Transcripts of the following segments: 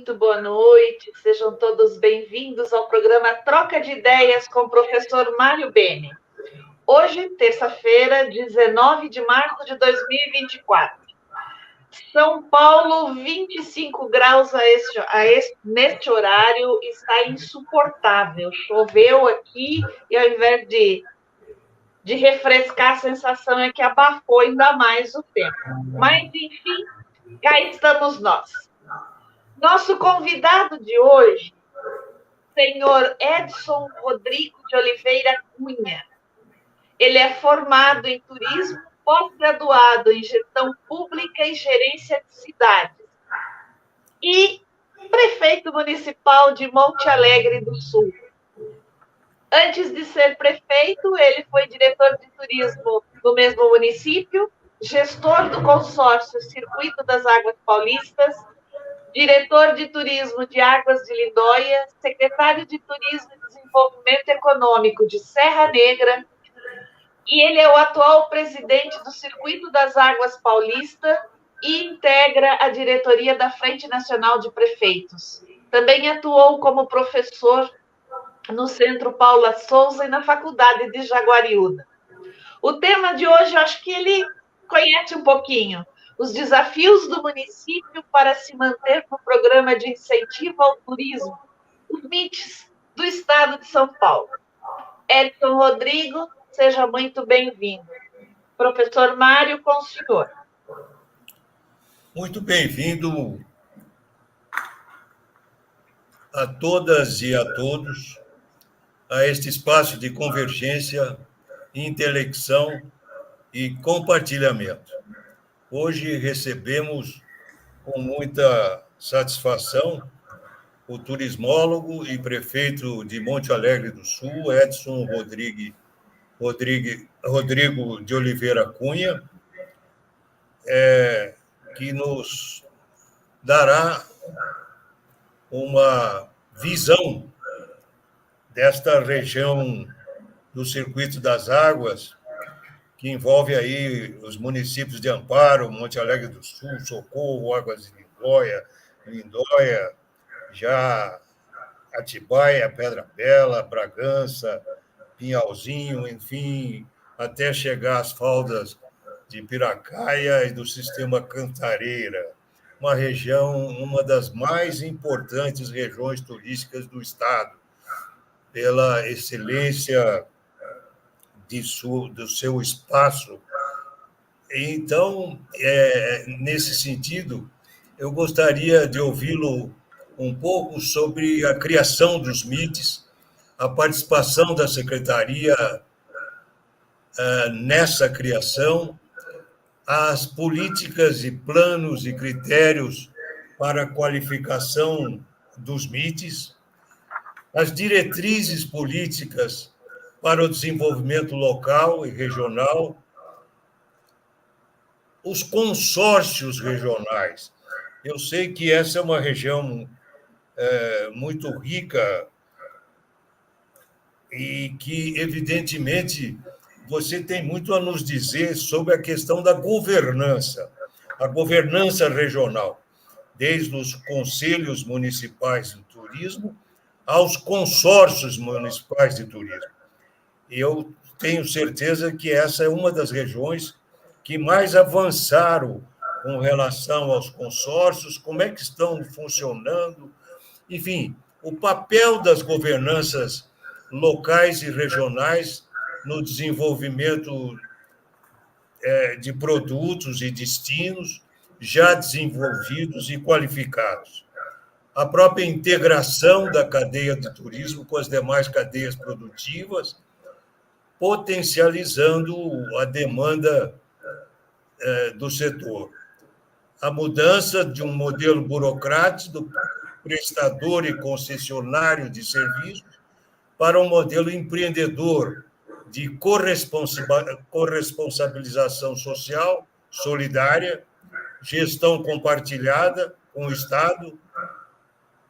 muito boa noite. Sejam todos bem-vindos ao programa Troca de Ideias com o professor Mário Bene. Hoje, terça-feira, 19 de março de 2024. São Paulo, 25 graus neste horário, está insuportável. Choveu aqui e ao invés de refrescar, a sensação é que abafou ainda mais o tempo. Mas, enfim, cá estamos nós. Nosso convidado de hoje, senhor Edson Rodrigo de Oliveira Cunha. Ele é formado em turismo, pós-graduado em gestão pública e gerência de cidades. E prefeito municipal de Monte Alegre do Sul. Antes de ser prefeito, ele foi diretor de turismo do mesmo município, gestor do consórcio Circuito das Águas Paulistas, diretor de turismo de Águas de Lindóia, secretário de Turismo e Desenvolvimento Econômico de Serra Negra, e ele é o atual presidente do Circuito das Águas Paulista e integra a diretoria da Frente Nacional de Prefeitos. Também atuou como professor no Centro Paula Souza e na Faculdade de Jaguariúna. O tema de hoje, eu acho que ele conhece um pouquinho. Os desafios do município para se manter no programa de incentivo ao turismo, os MITs do Estado de São Paulo. Edson Rodrigo, seja muito bem-vindo. Professor Mário, com o senhor. Muito bem-vindo a todas e a todos a este espaço de convergência, intelecção e compartilhamento. Hoje recebemos com muita satisfação o turismólogo e prefeito de Monte Alegre do Sul, Edson Rodrigo de Oliveira Cunha, que nos dará uma visão desta região do Circuito das Águas, que envolve aí os municípios de Amparo, Monte Alegre do Sul, Socorro, Águas de Lindóia, já Atibaia, Pedra Bela, Bragança, Pinhalzinho, enfim, até chegar às faldas de Piracaia e do sistema Cantareira, uma região, uma das mais importantes regiões turísticas do estado, pela excelência do seu espaço. Então, nesse sentido, eu gostaria de ouvi-lo um pouco sobre a criação dos MITs, a participação da secretaria nessa criação, as políticas e planos e critérios para a qualificação dos MITs, as diretrizes políticas para o desenvolvimento local e regional, os consórcios regionais. Eu sei que essa é uma região muito rica e que, evidentemente, você tem muito a nos dizer sobre a questão da governança, a governança regional, desde os conselhos municipais de turismo aos consórcios municipais de turismo. E eu tenho certeza que essa é uma das regiões que mais avançaram com relação aos consórcios, como é que estão funcionando, enfim, o papel das governanças locais e regionais no desenvolvimento de produtos e destinos já desenvolvidos e qualificados. A própria integração da cadeia de turismo com as demais cadeias produtivas, potencializando a demanda do setor. A mudança de um modelo burocrático do prestador e concessionário de serviços para um modelo empreendedor de corresponsabilização social, solidária, gestão compartilhada com o Estado,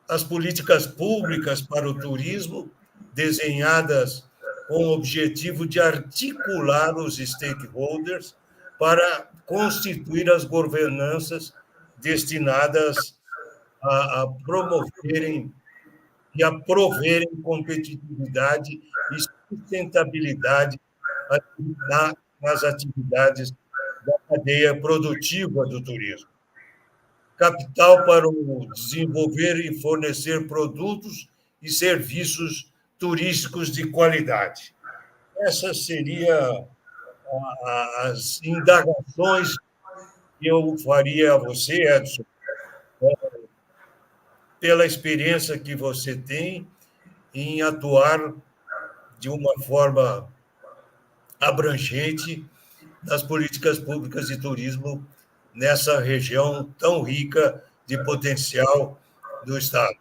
as políticas públicas para o turismo, desenhadas com o objetivo de articular os stakeholders para constituir as governanças destinadas a promoverem e a proverem competitividade e sustentabilidade nas atividades da cadeia produtiva do turismo. Capital para desenvolver e fornecer produtos e serviços turísticos de qualidade. Essas seriam as indagações que eu faria a você, Edson, pela experiência que você tem em atuar de uma forma abrangente nas políticas públicas de turismo nessa região tão rica de potencial do Estado.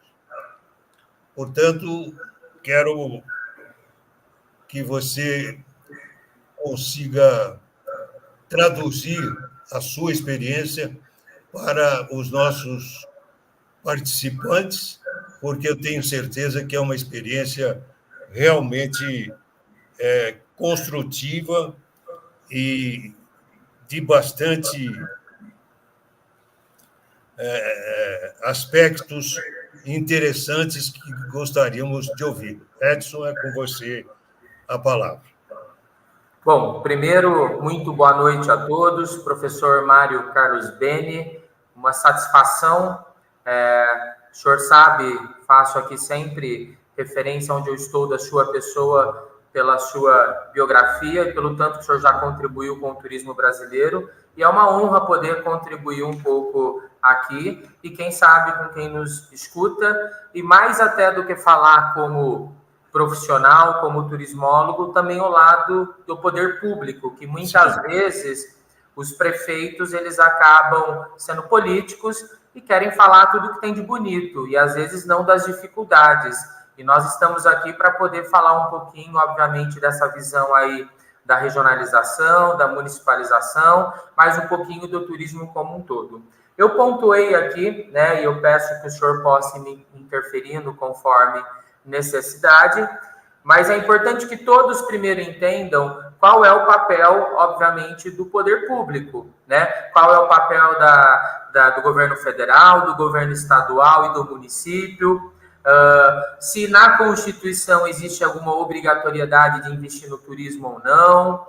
Portanto, quero que você consiga traduzir a sua experiência para os nossos participantes, porque eu tenho certeza que é uma experiência realmente construtiva e de bastante aspectos interessantes que gostaríamos de ouvir. Edson, é com você a palavra. Bom, primeiro, muito boa noite a todos. Professor Mário Carlos Bene, uma satisfação. O senhor sabe, faço aqui sempre referência onde eu estou da sua pessoa pela sua biografia e pelo tanto que o senhor já contribuiu com o turismo brasileiro. E é uma honra poder contribuir um pouco aqui e, quem sabe, com quem nos escuta. E mais até do que falar como profissional, como turismólogo, também ao lado do poder público, que muitas vezes os prefeitos eles acabam sendo políticos e querem falar tudo que tem de bonito, e às vezes não das dificuldades. E nós estamos aqui para poder falar um pouquinho, obviamente, dessa visão aí da regionalização, da municipalização, mas um pouquinho do turismo como um todo. Eu pontuei aqui, né, e eu peço que o senhor possa me interferindo conforme necessidade, mas é importante que todos primeiro entendam qual é o papel, obviamente, do poder público, né? Qual é o papel do governo federal, do governo estadual e do município, se na Constituição existe alguma obrigatoriedade de investir no turismo ou não,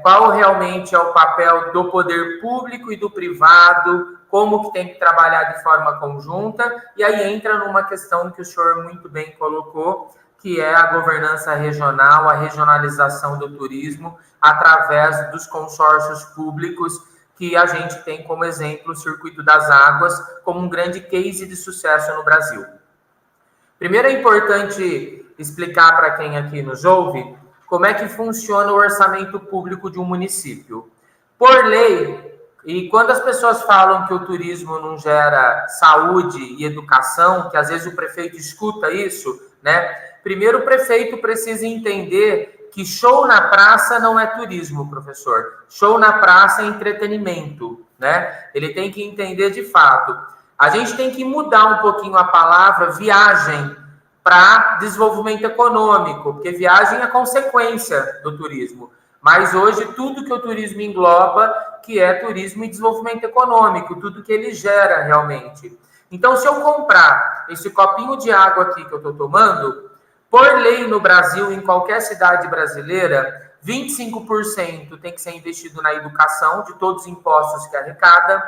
qual realmente é o papel do poder público e do privado, como que tem que trabalhar de forma conjunta, e aí entra numa questão que o senhor muito bem colocou, que é a governança regional, a regionalização do turismo, através dos consórcios públicos, que a gente tem como exemplo o Circuito das Águas, como um grande case de sucesso no Brasil. Primeiro é importante explicar para quem aqui nos ouve como é que funciona o orçamento público de um município. Por lei, e quando as pessoas falam que o turismo não gera saúde e educação, que às vezes o prefeito escuta isso, né? Primeiro o prefeito precisa entender que show na praça não é turismo, professor. Show na praça é entretenimento, né? Ele tem que entender de fato. A gente tem que mudar um pouquinho a palavra viagem para desenvolvimento econômico, porque viagem é consequência do turismo. Mas hoje tudo que o turismo engloba, que é turismo e desenvolvimento econômico, tudo que ele gera realmente. Então, se eu comprar esse copinho de água aqui que eu estou tomando, por lei no Brasil, em qualquer cidade brasileira, 25% tem que ser investido na educação, de todos os impostos que arrecada,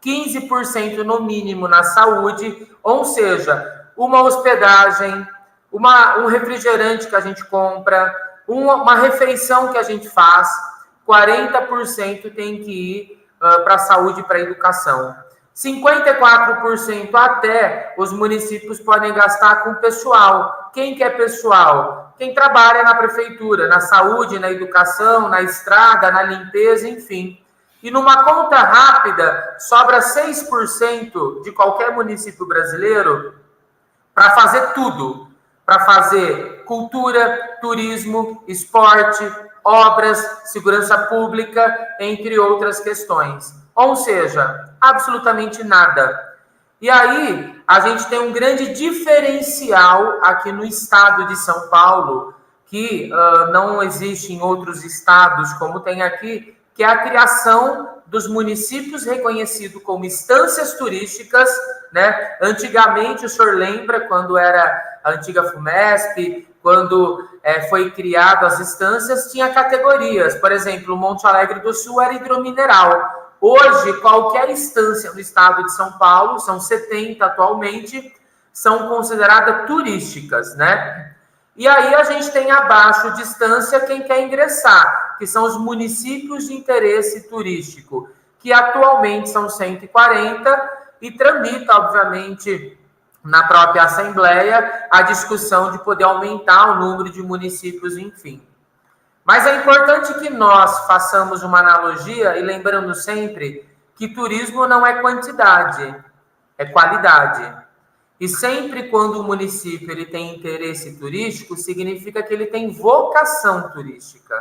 15% no mínimo na saúde, ou seja, uma hospedagem, um refrigerante que a gente compra, uma refeição que a gente faz, 40% tem que ir para a saúde e para a educação. 54% até os municípios podem gastar com pessoal. Quem que é pessoal? Quem trabalha na prefeitura, na saúde, na educação, na estrada, na limpeza, enfim. E numa conta rápida, sobra 6% de qualquer município brasileiro para fazer tudo. Para fazer cultura, turismo, esporte, obras, segurança pública, entre outras questões. Ou seja, absolutamente nada. E aí, a gente tem um grande diferencial aqui no estado de São Paulo, que não existe em outros estados como tem aqui, que é a criação dos municípios reconhecidos como instâncias turísticas, né? Antigamente, o senhor lembra quando era a antiga FUMESP, quando foi criado as instâncias, tinha categorias. Por exemplo, o Monte Alegre do Sul era hidromineral. Hoje, qualquer instância no estado de São Paulo, são 70 atualmente, são consideradas turísticas, né? E aí a gente tem abaixo distância quem quer ingressar, que são os municípios de interesse turístico, que atualmente são 140 e tramita, obviamente, na própria Assembleia, a discussão de poder aumentar o número de municípios, enfim. Mas é importante que nós façamos uma analogia e lembrando sempre que turismo não é quantidade, é qualidade. E sempre quando o município ele tem interesse turístico, significa que ele tem vocação turística.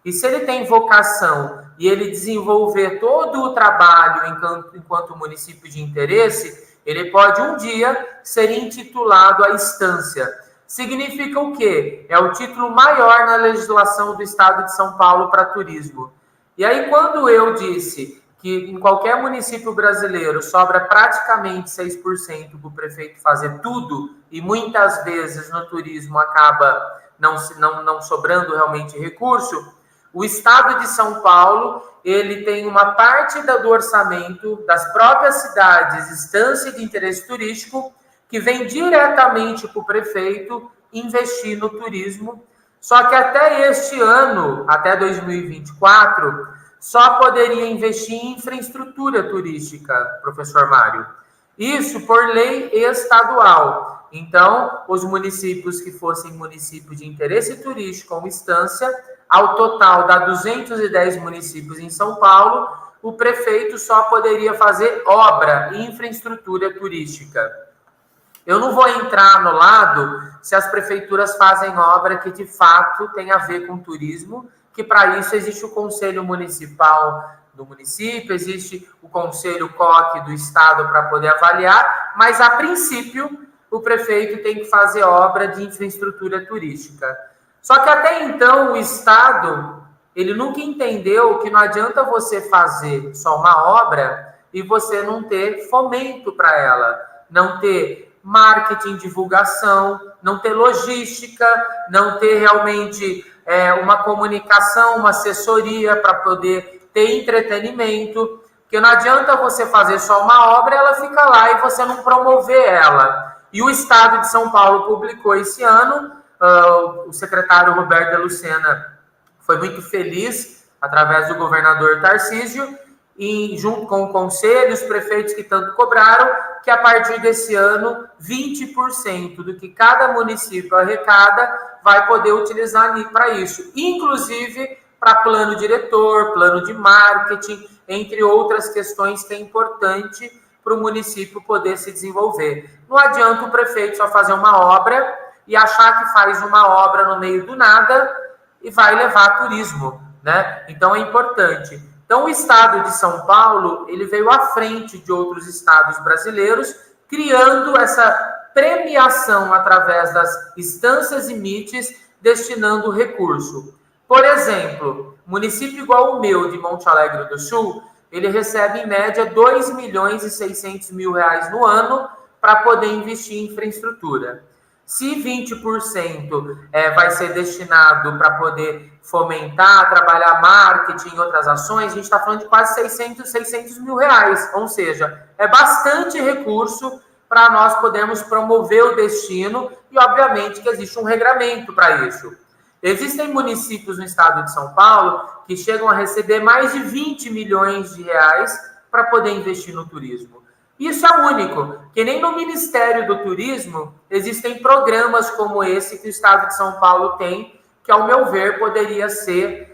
E se ele tem vocação e ele desenvolver todo o trabalho enquanto município de interesse, ele pode um dia ser intitulado à instância. Significa o quê? É o título maior na legislação do Estado de São Paulo para turismo. E aí quando eu disse que em qualquer município brasileiro sobra praticamente 6% para o prefeito fazer tudo, e muitas vezes no turismo acaba não sobrando realmente recurso, o estado de São Paulo ele tem uma parte do orçamento das próprias cidades, instância de interesse turístico, que vem diretamente para o prefeito investir no turismo, só que até este ano, até 2024, só poderia investir em infraestrutura turística, professor Mário. Isso por lei estadual. Então, os municípios que fossem municípios de interesse turístico ou instância, ao total dá 210 municípios em São Paulo, o prefeito só poderia fazer obra e infraestrutura turística. Eu não vou entrar no lado se as prefeituras fazem obra que de fato tem a ver com turismo, que para isso existe o Conselho Municipal do município, existe o Conselho COC do Estado para poder avaliar, mas a princípio o prefeito tem que fazer obra de infraestrutura turística. Só que até então o Estado, ele nunca entendeu que não adianta você fazer só uma obra e você não ter fomento para ela, não ter marketing, divulgação, não ter logística, não ter realmente uma comunicação, uma assessoria para poder ter entretenimento, porque não adianta você fazer só uma obra, ela fica lá e você não promover ela. E o Estado de São Paulo publicou esse ano, o secretário Roberto de Lucena foi muito feliz, através do governador Tarcísio, e junto com o conselho, os prefeitos que tanto cobraram, que a partir desse ano, 20% do que cada município arrecada vai poder utilizar para isso, inclusive para plano diretor, plano de marketing, entre outras questões que é importante para o município poder se desenvolver. Não adianta o prefeito só fazer uma obra e achar que faz uma obra no meio do nada e vai levar turismo, né? Então é importante. Então, o estado de São Paulo, ele veio à frente de outros estados brasileiros, criando essa premiação através das instâncias e MITs, destinando recurso. Por exemplo, município igual o meu, de Monte Alegre do Sul, ele recebe, em média, R$ 2.600.000 no ano para poder investir em infraestrutura. Se 20% vai ser destinado para poder fomentar, trabalhar marketing e outras ações, a gente está falando de quase 600 mil reais. Ou seja, é bastante recurso para nós podermos promover o destino e, obviamente, que existe um regramento para isso. Existem municípios no estado de São Paulo que chegam a receber mais de 20 milhões de reais para poder investir no turismo. Isso é único, que nem no Ministério do Turismo existem programas como esse que o Estado de São Paulo tem, que, ao meu ver, poderia ser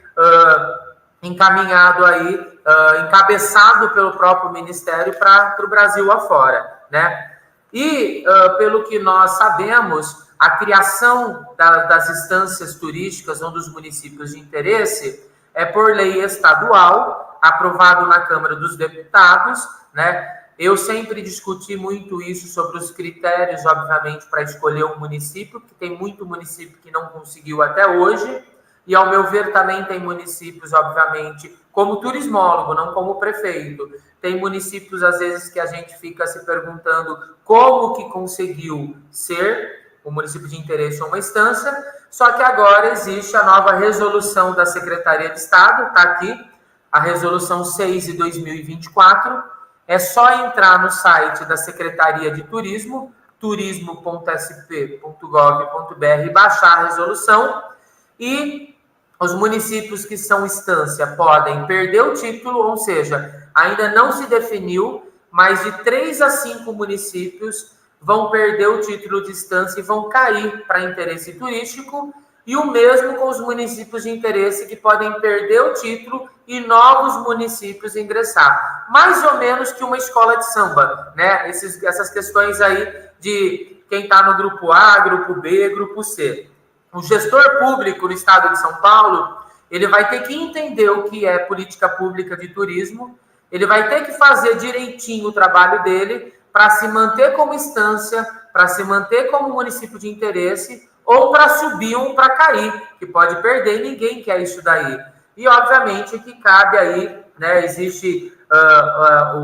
encaminhado aí, encabeçado pelo próprio Ministério para o Brasil afora, né? E, pelo que nós sabemos, a criação das instâncias turísticas, um dos municípios de interesse, é por lei estadual, aprovado na Câmara dos Deputados, né? Eu sempre discuti muito isso sobre os critérios, obviamente, para escolher um município, porque tem muito município que não conseguiu até hoje, e, ao meu ver, também tem municípios, obviamente, como turismólogo, não como prefeito. Tem municípios, às vezes, que a gente fica se perguntando como que conseguiu ser o município de interesse ou uma instância, só que agora existe a nova resolução da Secretaria de Estado, está aqui, a resolução 6 de 2024, é só entrar no site da Secretaria de Turismo, turismo.sp.gov.br, baixar a resolução, e os municípios que são instância podem perder o título, ou seja, ainda não se definiu, mas de 3 a 5 municípios vão perder o título de instância e vão cair para interesse turístico, e o mesmo com os municípios de interesse que podem perder o título e novos municípios ingressar. Mais ou menos que uma escola de samba, né? Essas questões aí de quem está no grupo A, grupo B, grupo C. O gestor público no estado de São Paulo, ele vai ter que entender o que é política pública de turismo, ele vai ter que fazer direitinho o trabalho dele para se manter como instância, para se manter como município de interesse, ou para subir ou para cair, que pode perder e ninguém quer isso daí. E, obviamente, que cabe aí, né, existe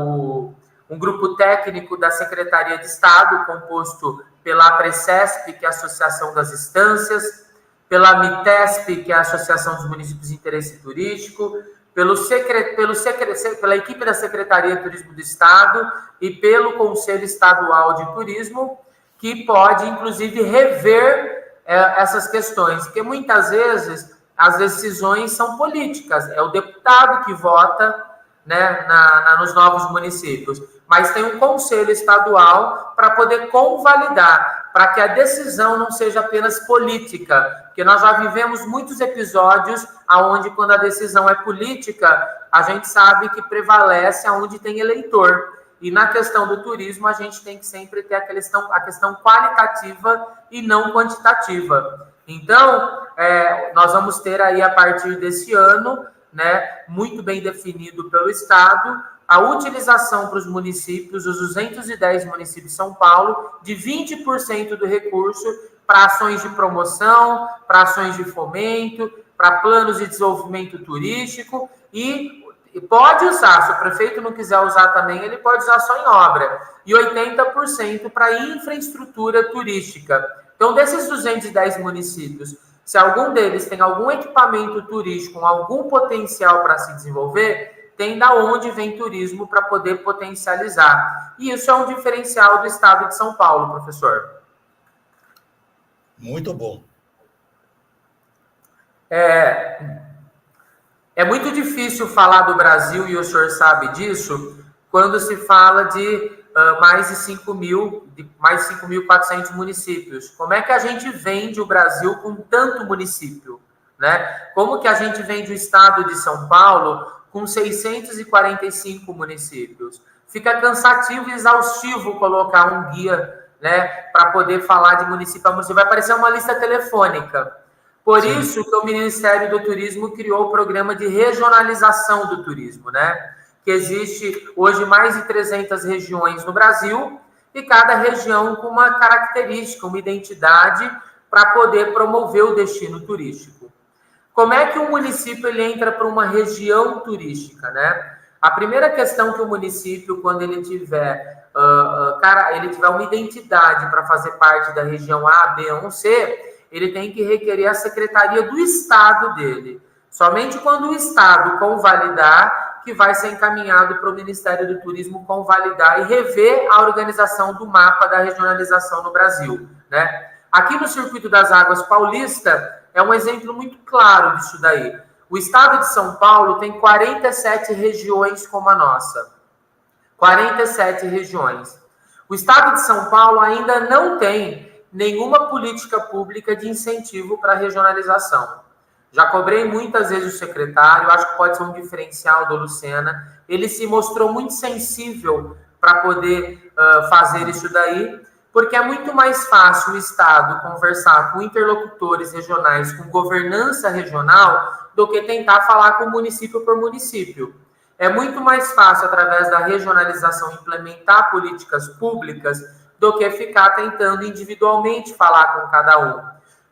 um grupo técnico da Secretaria de Estado, composto pela APRECESP, que é a Associação das Instâncias, pela MITESP, que é a Associação dos Municípios de Interesse Turístico, pela equipe da Secretaria de Turismo do Estado e pelo Conselho Estadual de Turismo, que pode, inclusive, rever essas questões, porque muitas vezes as decisões são políticas, é o deputado que vota, né, nos novos municípios, mas tem um conselho estadual para poder convalidar, para que a decisão não seja apenas política, porque nós já vivemos muitos episódios onde, quando a decisão é política, a gente sabe que prevalece aonde tem eleitor. E na questão do turismo, a gente tem que sempre ter a questão qualitativa e não quantitativa. Então, nós vamos ter aí, a partir desse ano, né, muito bem definido pelo Estado, a utilização para os municípios, os 210 municípios de São Paulo, de 20% do recurso para ações de promoção, para ações de fomento, para planos de desenvolvimento turístico e pode usar, se o prefeito não quiser usar também, ele pode usar só em obra. E 80% para infraestrutura turística. Então, desses 210 municípios, se algum deles tem algum equipamento turístico, algum potencial para se desenvolver, tem da onde vem turismo para poder potencializar. E isso é um diferencial do estado de São Paulo, professor. Muito bom. É muito difícil falar do Brasil, e o senhor sabe disso, quando se fala de mais de 5.400 municípios. Como é que a gente vende o Brasil com tanto município, né? Como que a gente vende o estado de São Paulo com 645 municípios? Fica cansativo e exaustivo colocar um guia, né, para poder falar de município a município. Vai aparecer uma lista telefônica. Por Sim. Isso que o Ministério do Turismo criou o programa de regionalização do turismo, né? Que existe hoje mais de 300 regiões no Brasil e cada região com uma característica, uma identidade para poder promover o destino turístico. Como é que o município ele entra para uma região turística, né? A primeira questão que o município, quando ele tiver uma identidade para fazer parte da região A, B ou C, ele tem que requerer a secretaria do estado dele. Somente quando o estado convalidar, que vai ser encaminhado para o Ministério do Turismo convalidar e rever a organização do mapa da regionalização no Brasil, né? Aqui no Circuito das Águas Paulista é um exemplo muito claro disso daí. O estado de São Paulo tem 47 regiões como a nossa. 47 regiões. O estado de São Paulo ainda não tem nenhuma política pública de incentivo para a regionalização. Já cobrei muitas vezes o secretário, acho que pode ser um diferencial do Lucena. Ele se mostrou muito sensível para poder fazer isso daí, porque é muito mais fácil o Estado conversar com interlocutores regionais, com governança regional, do que tentar falar com município por município. É muito mais fácil, através da regionalização, implementar políticas públicas do que ficar tentando individualmente falar com cada um.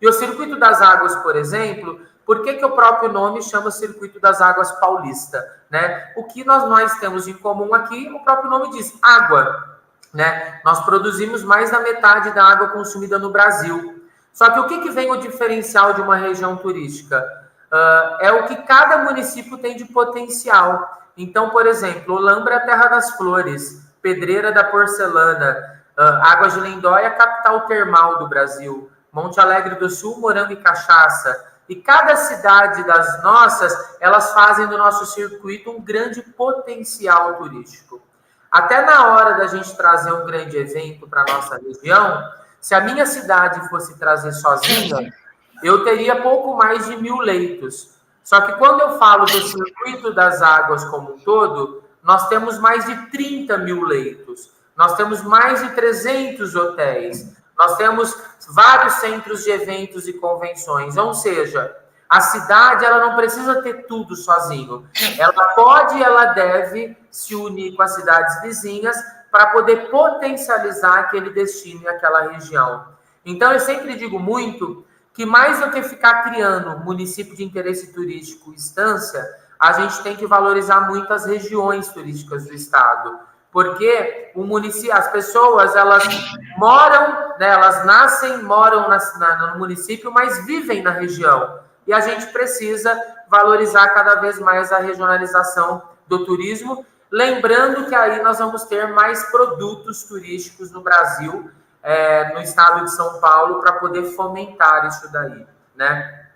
E o Circuito das Águas, por exemplo, por que o próprio nome chama Circuito das Águas Paulista, né? O que nós temos em comum aqui, o próprio nome diz, água, né? Nós produzimos mais da metade da água consumida no Brasil. Só que o que vem o diferencial de uma região turística? É o que cada município tem de potencial. Então, por exemplo, Olambra é a terra das flores, Pedreira da porcelana, Águas de Lindóia é a capital termal do Brasil, Monte Alegre do Sul, morango e cachaça. E cada cidade das nossas, elas fazem do nosso circuito um grande potencial turístico. Até na hora da gente trazer um grande evento para a nossa região, se a minha cidade fosse trazer sozinha, eu teria pouco mais de 1.000 leitos. Só que quando eu falo do Circuito das Águas como um todo, nós temos mais de 30.000 leitos. Nós temos mais de 300 hotéis. Nós temos vários centros de eventos e convenções. Ou seja, a cidade ela não precisa ter tudo sozinho. Ela pode e ela deve se unir com as cidades vizinhas para poder potencializar aquele destino e aquela região. Então, eu sempre digo muito que mais do que ficar criando município de interesse turístico e estância, a gente tem que valorizar muito as regiões turísticas do estado. Porque o município, as pessoas, elas moram, né, elas nascem, moram no município, mas vivem na região. E a gente precisa valorizar cada vez mais a regionalização do turismo, lembrando que aí nós vamos ter mais produtos turísticos no Brasil, no estado de São Paulo, para poder fomentar isso daí, né?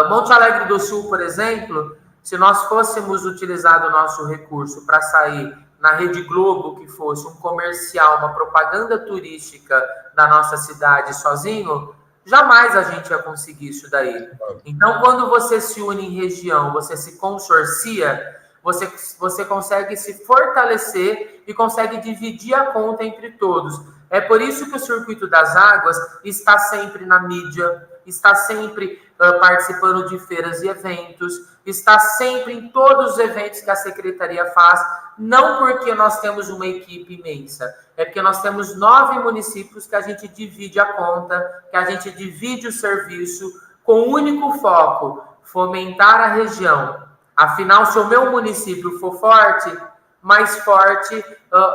Monte Alegre do Sul, por exemplo, se nós fôssemos utilizar o nosso recurso para sair na Rede Globo, que fosse um comercial, uma propaganda turística da nossa cidade sozinho, jamais a gente ia conseguir isso daí. Então, quando você se une em região, você se consorcia, você consegue se fortalecer e consegue dividir a conta entre todos. É por isso que o Circuito das Águas está sempre na mídia, está sempre participando de feiras e eventos, está sempre em todos os eventos que a Secretaria faz, não porque nós temos uma equipe imensa, é porque nós temos 9 municípios que a gente divide a conta, que a gente divide o serviço com o único foco, fomentar a região. Afinal, se o meu município for forte, mais forte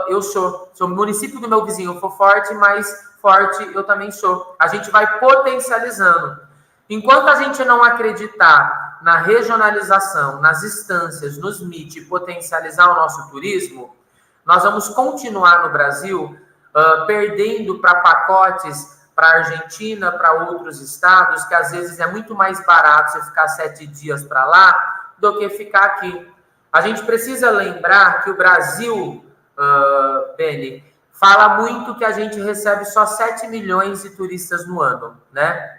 eu sou. Se o município do meu vizinho for forte, mais forte eu também sou. A gente vai potencializando. Enquanto a gente não acreditar na regionalização, nas instâncias, nos MIT, potencializar o nosso turismo, nós vamos continuar no Brasil perdendo para pacotes para a Argentina, para outros estados, que às vezes é muito mais barato você ficar 7 dias para lá do que ficar aqui. A gente precisa lembrar que o Brasil, Beni, fala muito que a gente recebe só 7 milhões de turistas no ano, né?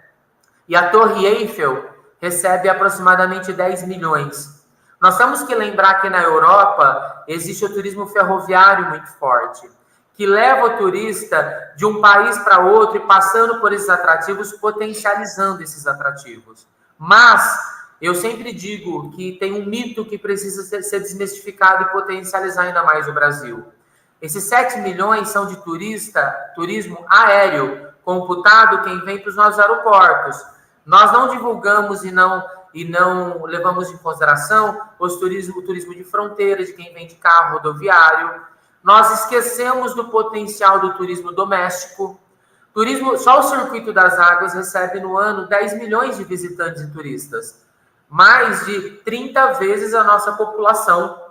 E a Torre Eiffel recebe aproximadamente 10 milhões. Nós temos que lembrar que na Europa existe o turismo ferroviário muito forte, que leva o turista de um país para outro e passando por esses atrativos, potencializando esses atrativos. Mas eu sempre digo que tem um mito que precisa ser desmistificado e potencializar ainda mais o Brasil. Esses 7 milhões são de turismo aéreo, computado quem vem para os nossos aeroportos. Nós não divulgamos e não levamos em consideração o turismo de fronteira, de quem vem de carro rodoviário. Nós esquecemos do potencial do turismo doméstico. Só o Circuito das Águas recebe no ano 10 milhões de visitantes e turistas. Mais de 30 vezes a nossa população.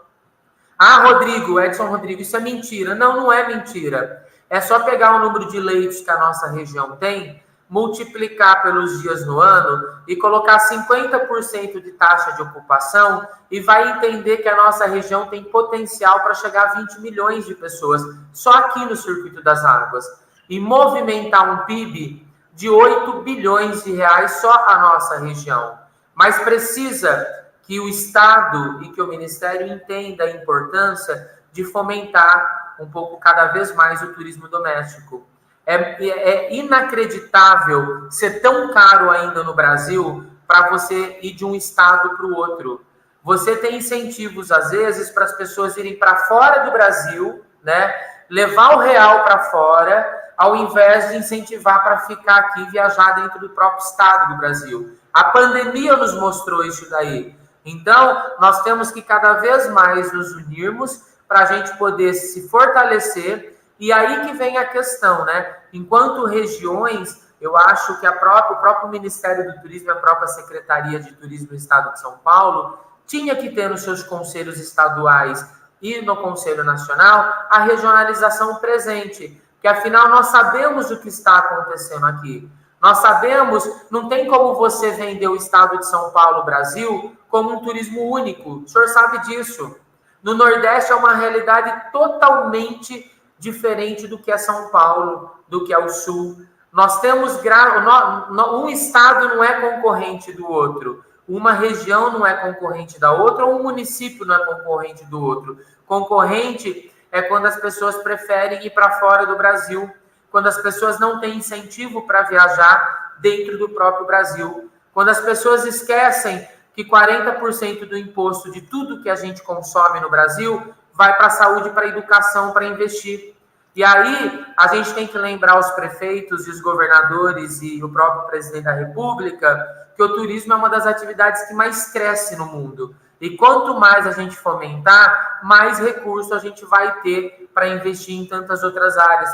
Edson Rodrigo, isso é mentira. Não, não é mentira. É só pegar o número de leitos que a nossa região tem, multiplicar pelos dias no ano e colocar 50% de taxa de ocupação e vai entender que a nossa região tem potencial para chegar a 20 milhões de pessoas só aqui no Circuito das Águas e movimentar um PIB de 8 bilhões de reais só a nossa região. Mas precisa que o Estado e que o Ministério entenda a importância de fomentar um pouco cada vez mais o turismo doméstico. É inacreditável ser tão caro ainda no Brasil para você ir de um estado para o outro. Você tem incentivos, às vezes, para as pessoas irem para fora do Brasil, né? Levar o real para fora, ao invés de incentivar para ficar aqui e viajar dentro do próprio estado do Brasil. A pandemia nos mostrou isso daí. Então, nós temos que cada vez mais nos unirmos para a gente poder se fortalecer. E aí que vem a questão, né? Enquanto regiões, eu acho que o próprio Ministério do Turismo, a própria Secretaria de Turismo do Estado de São Paulo, tinha que ter nos seus conselhos estaduais e no Conselho Nacional a regionalização presente, que afinal nós sabemos o que está acontecendo aqui. Nós sabemos, não tem como você vender o Estado de São Paulo, Brasil, como um turismo único. O senhor sabe disso. No Nordeste é uma realidade totalmente diferente do que é São Paulo, do que é o Sul. Nós temos um estado não é concorrente do outro, uma região não é concorrente da outra, ou um município não é concorrente do outro. Concorrente é quando as pessoas preferem ir para fora do Brasil, quando as pessoas não têm incentivo para viajar dentro do próprio Brasil, quando as pessoas esquecem que 40% do imposto de tudo que a gente consome no Brasil vai para a saúde, para a educação, para investir. E aí a gente tem que lembrar os prefeitos e os governadores e o próprio presidente da República que o turismo é uma das atividades que mais cresce no mundo. E quanto mais a gente fomentar, mais recurso a gente vai ter para investir em tantas outras áreas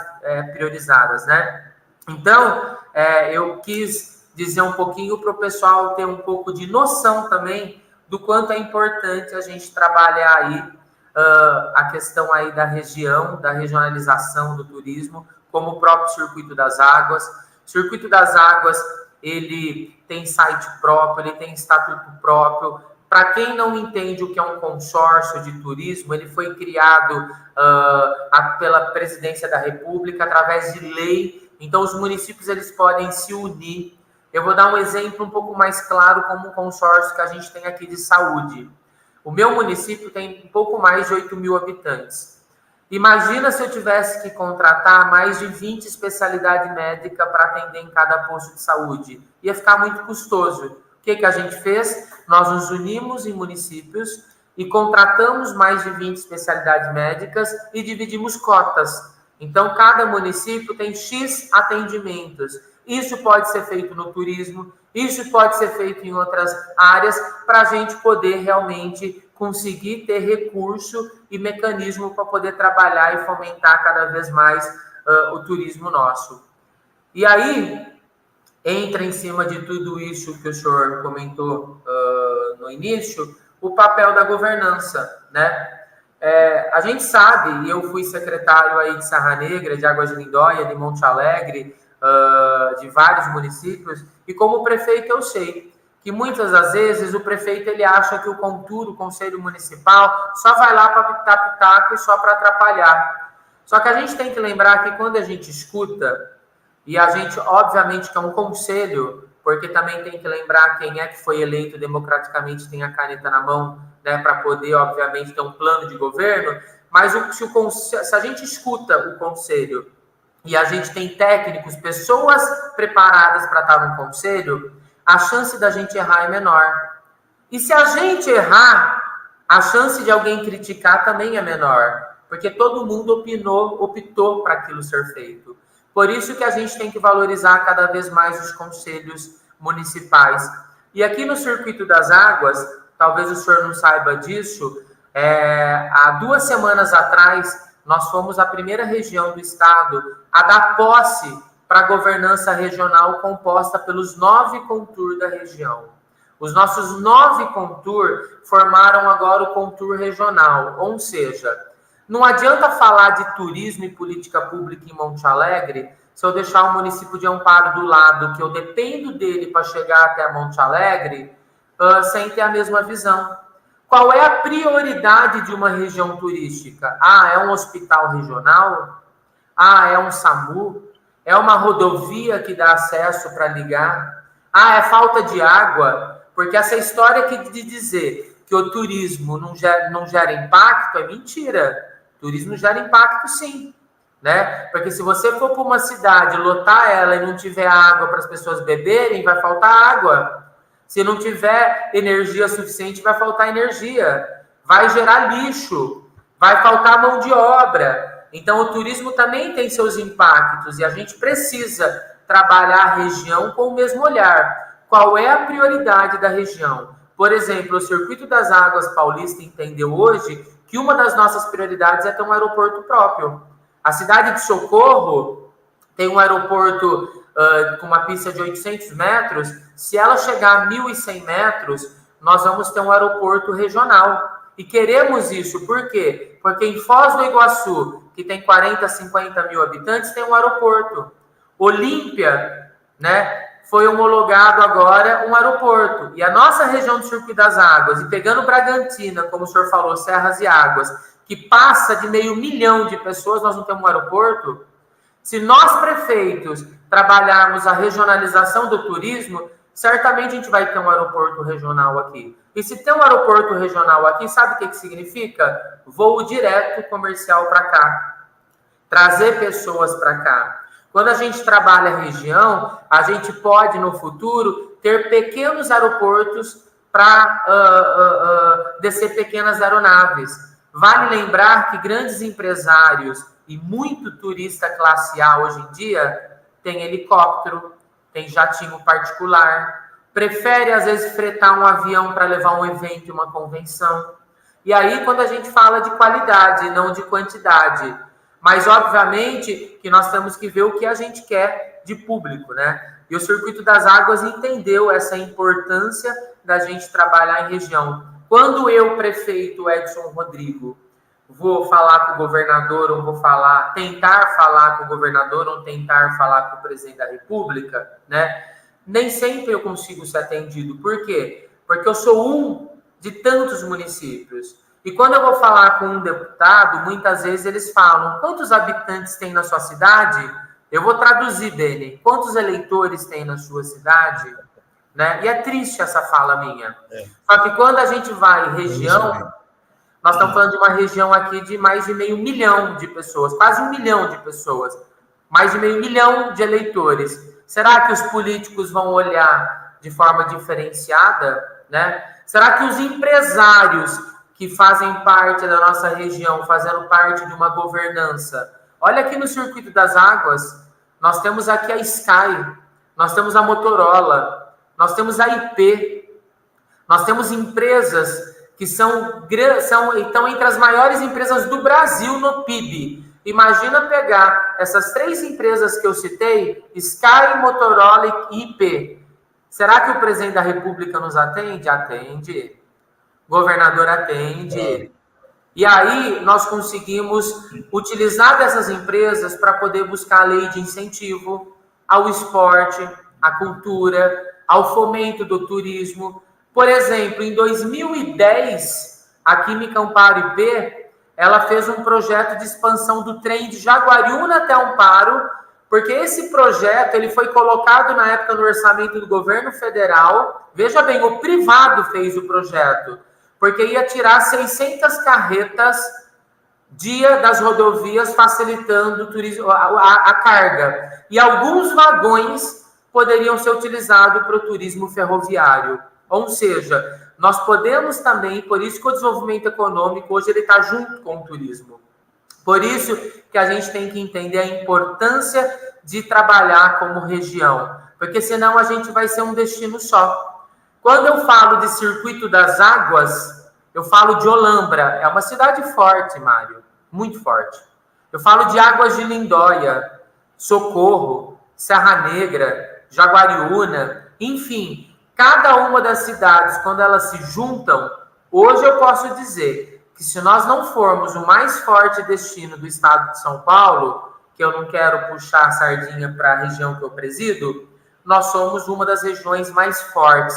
priorizadas, né? Então, eu quis dizer um pouquinho para o pessoal ter um pouco de noção também do quanto é importante a gente trabalhar aí a questão aí da região, da regionalização do turismo, como o próprio Circuito das Águas. O Circuito das Águas, ele tem site próprio, ele tem estatuto próprio. Para quem não entende o que é um consórcio de turismo, ele foi criado pela Presidência da República através de lei. Então, os municípios eles podem se unir. Eu vou dar um exemplo um pouco mais claro como um consórcio que a gente tem aqui de saúde. O meu município tem um pouco mais de 8.000 habitantes. Imagina se eu tivesse que contratar mais de 20 especialidades médicas para atender em cada posto de saúde. Ia ficar muito custoso. O que a gente fez? Nós nos unimos em municípios e contratamos mais de 20 especialidades médicas e dividimos cotas. Então, cada município tem X atendimentos. Isso pode ser feito no turismo, isso pode ser feito em outras áreas, para a gente poder realmente conseguir ter recurso e mecanismo para poder trabalhar e fomentar cada vez mais o turismo nosso. E aí, entra em cima de tudo isso que o senhor comentou no início, o papel da governança, né? A gente sabe, e eu fui secretário aí de Serra Negra, de Águas de Lindóia, de Monte Alegre, de vários municípios, e como prefeito eu sei que muitas das vezes o prefeito ele acha que o Contur, o Conselho Municipal, só vai lá para pitar pitaco e só para atrapalhar. Só que a gente tem que lembrar que quando a gente escuta, e a gente, obviamente, que é um conselho, porque também tem que lembrar quem é que foi eleito democraticamente, tem a caneta na mão, né, para poder, obviamente, ter um plano de governo, mas se a gente escuta o conselho e a gente tem técnicos, pessoas preparadas para estar no conselho, a chance da gente errar é menor. E se a gente errar, a chance de alguém criticar também é menor, porque todo mundo optou para aquilo ser feito. Por isso que a gente tem que valorizar cada vez mais os conselhos municipais. E aqui no Circuito das Águas, talvez o senhor não saiba disso, há 2 semanas atrás, nós fomos a primeira região do estado a dar posse para a governança regional composta pelos 9 Contur da região. Os nossos 9 Contur formaram agora o Contur regional, ou seja, não adianta falar de turismo e política pública em Monte Alegre se eu deixar o município de Amparo do lado, que eu dependo dele para chegar até Monte Alegre, sem ter a mesma visão. Qual é a prioridade de uma região turística? É um hospital regional? É um SAMU? É uma rodovia que dá acesso para ligar? É falta de água? Porque essa história de dizer que o turismo não gera impacto é mentira. O turismo gera impacto, sim. Né? Porque se você for para uma cidade, lotar ela e não tiver água para as pessoas beberem, vai faltar água. Se não tiver energia suficiente, vai faltar energia. Vai gerar lixo. Vai faltar mão de obra. Então, o turismo também tem seus impactos e a gente precisa trabalhar a região com o mesmo olhar. Qual é a prioridade da região? Por exemplo, o Circuito das Águas Paulista entendeu hoje que uma das nossas prioridades é ter um aeroporto próprio. A cidade de Socorro tem um aeroporto com uma pista de 800 metros. Se ela chegar a 1.100 metros, nós vamos ter um aeroporto regional. E queremos isso, por quê? Porque em Foz do Iguaçu, que tem 40, 50 mil habitantes, tem um aeroporto. Olímpia, né, foi homologado agora um aeroporto. E a nossa região do Circuito das Águas, e pegando Bragantina, como o senhor falou, Serras e Águas, que passa de 500 mil de pessoas, nós não temos um aeroporto. Se nós, prefeitos, trabalharmos a regionalização do turismo, certamente a gente vai ter um aeroporto regional aqui. E se tem um aeroporto regional aqui, sabe o que significa? Voo direto comercial para cá. Trazer pessoas para cá. Quando a gente trabalha a região, a gente pode, no futuro, ter pequenos aeroportos para descer pequenas aeronaves. Vale lembrar que grandes empresários e muito turista classe A hoje em dia tem helicóptero, tem jatinho particular, prefere, às vezes, fretar um avião para levar um evento e uma convenção. E aí, quando a gente fala de qualidade, não de quantidade. Mas, obviamente, que nós temos que ver o que a gente quer de público, né? E o Circuito das Águas entendeu essa importância da gente trabalhar em região. Quando eu, prefeito Edson Rodrigo, vou falar com o governador, ou vou tentar falar com o governador, ou tentar falar com o presidente da República, né? Nem sempre eu consigo ser atendido. Por quê? Porque eu sou um de tantos municípios. E quando eu vou falar com um deputado, muitas vezes eles falam: quantos habitantes tem na sua cidade? Eu vou traduzir, Beni. Quantos eleitores tem na sua cidade? Né? E é triste essa fala minha. Só que quando a gente vai em região, nós estamos falando de uma região aqui de mais de 500 mil de pessoas, quase 1 milhão de pessoas, mais de 500 mil de eleitores. Será que os políticos vão olhar de forma diferenciada, né? Será que os empresários que fazem parte da nossa região, fazendo parte de uma governança... Olha aqui no Circuito das Águas, nós temos aqui a Sky, nós temos a Motorola, nós temos a IP, nós temos empresas que estão entre as maiores empresas do Brasil no PIB. Imagina pegar essas 3 empresas que eu citei, Sky, Motorola e IP. Será que o presidente da República nos atende? Atende. Governador atende. E aí nós conseguimos utilizar dessas empresas para poder buscar a lei de incentivo ao esporte, à cultura, ao fomento do turismo. Por exemplo, em 2010, a Química Amparo IP, ela fez um projeto de expansão do trem de Jaguariúna até Amparo, porque esse projeto ele foi colocado na época no orçamento do governo federal. Veja bem, o privado fez o projeto, porque ia tirar 600 carretas dia das rodovias, facilitando o turismo, a carga. E alguns vagões poderiam ser utilizados para o turismo ferroviário. Ou seja, nós podemos também, por isso que o desenvolvimento econômico hoje ele está junto com o turismo. Por isso que a gente tem que entender a importância de trabalhar como região, porque senão a gente vai ser um destino só. Quando eu falo de Circuito das Águas, eu falo de Olambra. É uma cidade forte, Mário, muito forte. Eu falo de Águas de Lindóia, Socorro, Serra Negra, Jaguariúna, enfim... Cada uma das cidades, quando elas se juntam, hoje eu posso dizer que se nós não formos o mais forte destino do estado de São Paulo, que eu não quero puxar a sardinha para a região que eu presido, nós somos uma das regiões mais fortes.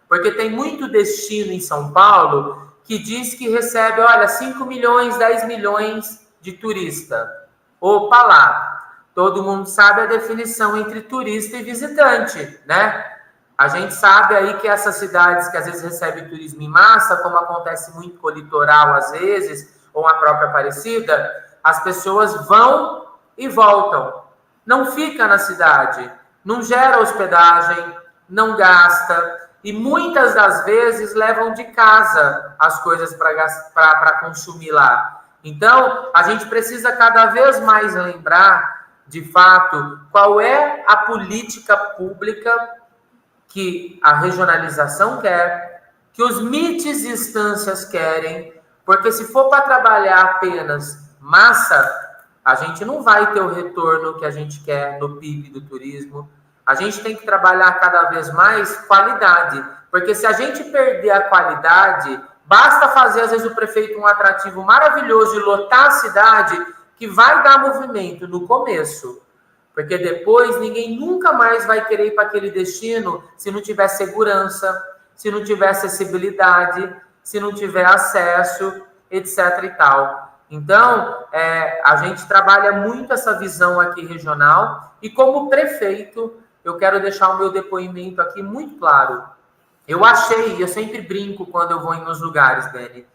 Porque tem muito destino em São Paulo que diz que recebe, olha, 5 milhões, 10 milhões de turista. Opa lá! Todo mundo sabe a definição entre turista e visitante, né? A gente sabe aí que essas cidades que às vezes recebem turismo em massa, como acontece muito com o litoral às vezes, ou a própria Aparecida, as pessoas vão e voltam. Não fica na cidade, não gera hospedagem, não gasta, e muitas das vezes levam de casa as coisas para consumir lá. Então, a gente precisa cada vez mais lembrar, de fato, qual é a política pública que a regionalização quer, que os MITs e instâncias querem, porque se for para trabalhar apenas massa, a gente não vai ter o retorno que a gente quer no PIB do turismo. A gente tem que trabalhar cada vez mais qualidade, porque se a gente perder a qualidade, basta fazer, às vezes, o prefeito um atrativo maravilhoso e lotar a cidade, que vai dar movimento no começo, porque depois ninguém nunca mais vai querer ir para aquele destino se não tiver segurança, se não tiver acessibilidade, se não tiver acesso, etc. e tal. Então, a gente trabalha muito essa visão aqui regional e como prefeito, eu quero deixar o meu depoimento aqui muito claro. Eu achei, eu sempre brinco quando eu vou nos lugares, Beni,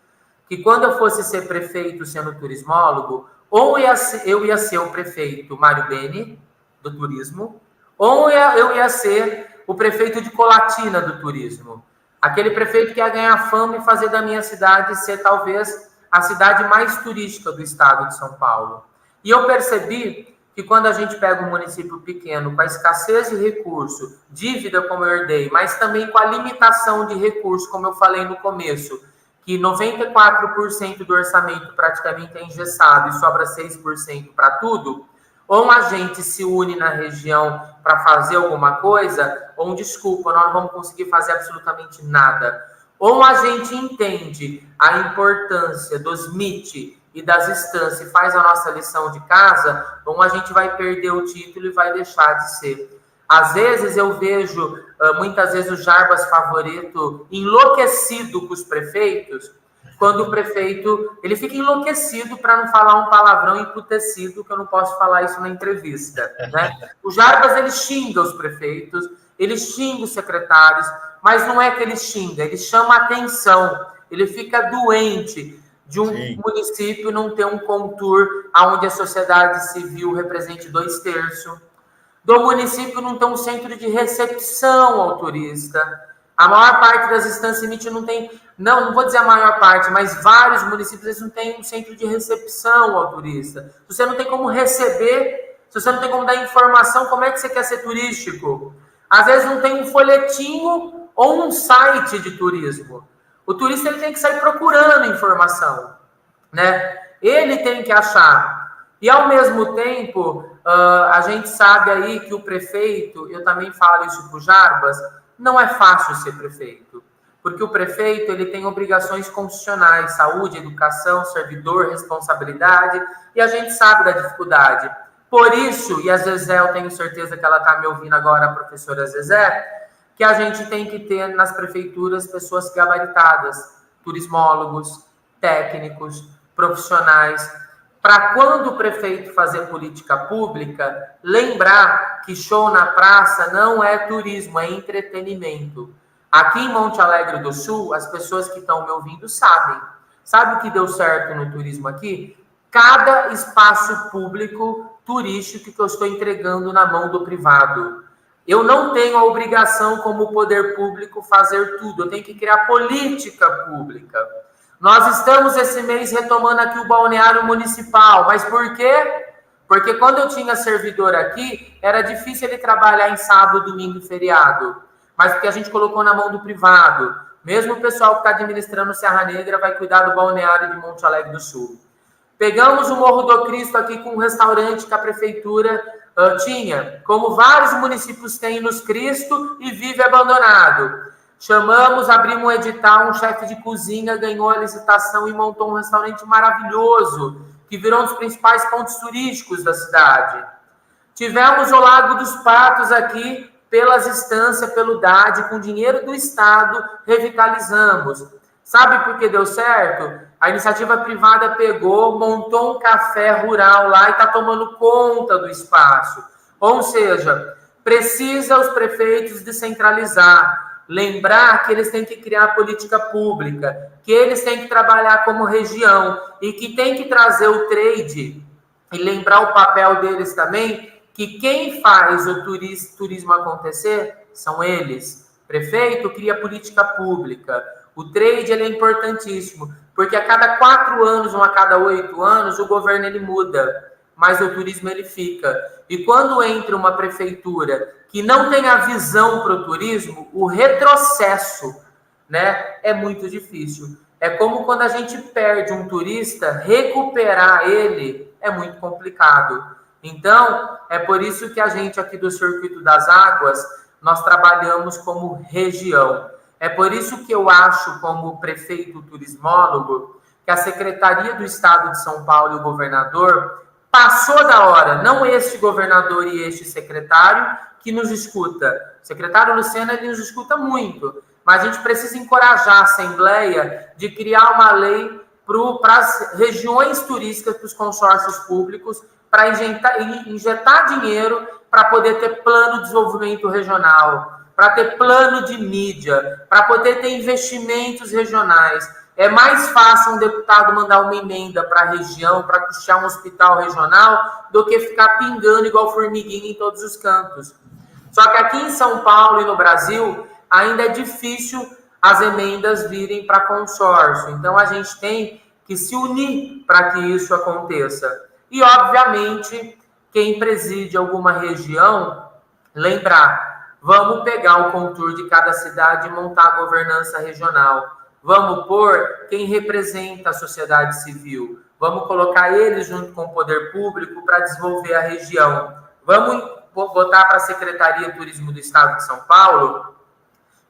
que quando eu fosse ser prefeito sendo turismólogo, ou eu ia ser o prefeito Mário Beni, do turismo, ou eu ia ser o prefeito de Colatina do turismo. Aquele prefeito que ia ganhar fama e fazer da minha cidade ser talvez a cidade mais turística do estado de São Paulo. E eu percebi que quando a gente pega um município pequeno, com a escassez de recurso, dívida como eu herdei, mas também com a limitação de recursos, como eu falei no começo, que 94% do orçamento praticamente é engessado e sobra 6% para tudo, ou a gente se une na região para fazer alguma coisa, ou desculpa, nós não vamos conseguir fazer absolutamente nada. Ou a gente entende a importância dos MIT e das instâncias e faz a nossa lição de casa, ou a gente vai perder o título e vai deixar de ser. Às vezes eu vejo, muitas vezes, o Jarbas Favorito enlouquecido com os prefeitos, quando o prefeito, ele fica enlouquecido para não falar um palavrão emputecido, que eu não posso falar isso na entrevista, né? O Jarbas, ele xinga os prefeitos, ele xinga os secretários, mas não é que ele xinga, ele chama atenção, ele fica doente de um município não ter um contour onde a sociedade civil represente 2/3, do município não ter um centro de recepção ao turista. A maior parte das instâncias MIT não tem, não vou dizer a maior parte, mas vários municípios eles não têm um centro de recepção ao turista. Se você não tem como receber, se você não tem como dar informação, como é que você quer ser turístico? Às vezes não tem um folhetinho ou um site de turismo. O turista ele tem que sair procurando informação, né? Ele tem que achar. E ao mesmo tempo, a gente sabe aí que o prefeito, eu também falo isso para o Jarbas, não é fácil ser prefeito, porque o prefeito ele tem obrigações constitucionais, saúde, educação, servidor, responsabilidade, e a gente sabe da dificuldade. Por isso, e a Zezé, eu tenho certeza que ela está me ouvindo agora, a professora Zezé, que a gente tem que ter nas prefeituras pessoas gabaritadas, turismólogos, técnicos, profissionais, para quando o prefeito fazer política pública, lembrar que show na praça não é turismo, é entretenimento. Aqui em Monte Alegre do Sul, as pessoas que estão me ouvindo sabem. Sabe o que deu certo no turismo aqui? Cada espaço público turístico que eu estou entregando na mão do privado. Eu não tenho a obrigação, como poder público, fazer tudo. Eu tenho que criar política pública. Nós estamos esse mês retomando aqui o balneário municipal. Mas por quê? Porque quando eu tinha servidor aqui, era difícil ele trabalhar em sábado, domingo e feriado. Mas porque a gente colocou na mão do privado. Mesmo o pessoal que está administrando Serra Negra vai cuidar do balneário de Monte Alegre do Sul. Pegamos o Morro do Cristo aqui com um restaurante que a prefeitura tinha, como vários municípios têm nos Cristo e vive abandonado. Chamamos, abrimos um edital, um chefe de cozinha ganhou a licitação e montou um restaurante maravilhoso, que virou um dos principais pontos turísticos da cidade. Tivemos o Lago dos Patos aqui, pelas instâncias, pelo DAD, com dinheiro do Estado, revitalizamos. Sabe por que deu certo? A iniciativa privada pegou, montou um café rural lá e está tomando conta do espaço. Ou seja, precisa os prefeitos descentralizar. Lembrar que eles têm que criar política pública, que eles têm que trabalhar como região e que tem que trazer o trade e lembrar o papel deles também, que quem faz o turismo acontecer são eles. Prefeito cria política pública. O trade ele é importantíssimo. porque a cada 4 anos ou a cada 8 anos o governo ele muda, mas o turismo ele fica. E quando entra uma prefeitura que não tem a visão para o turismo, o retrocesso, né, é muito difícil. É como quando a gente perde um turista, recuperar ele é muito complicado. Então, é por isso que a gente aqui do Circuito das Águas, nós trabalhamos como região. É por isso que eu acho, como prefeito turismólogo, que a Secretaria do Estado de São Paulo e o governador passou da hora, não este governador e este secretário que nos escuta. O secretário Luciano, ele nos escuta muito, mas a gente precisa encorajar a Assembleia de criar uma lei para as regiões turísticas, para os consórcios públicos, para injetar dinheiro para poder ter plano de desenvolvimento regional, para ter plano de mídia, para poder ter investimentos regionais. É mais fácil um deputado mandar uma emenda para a região, para custear um hospital regional, do que ficar pingando igual formiguinha em todos os cantos. Só que aqui em São Paulo e no Brasil, ainda é difícil as emendas virem para consórcio. Então, a gente tem que se unir para que isso aconteça. E, obviamente, quem preside alguma região, lembrar, vamos pegar o contour de cada cidade e montar a governança regional. Vamos pôr quem representa a sociedade civil. Vamos colocar eles junto com o poder público para desenvolver a região. Vamos botar para a Secretaria de Turismo do Estado de São Paulo,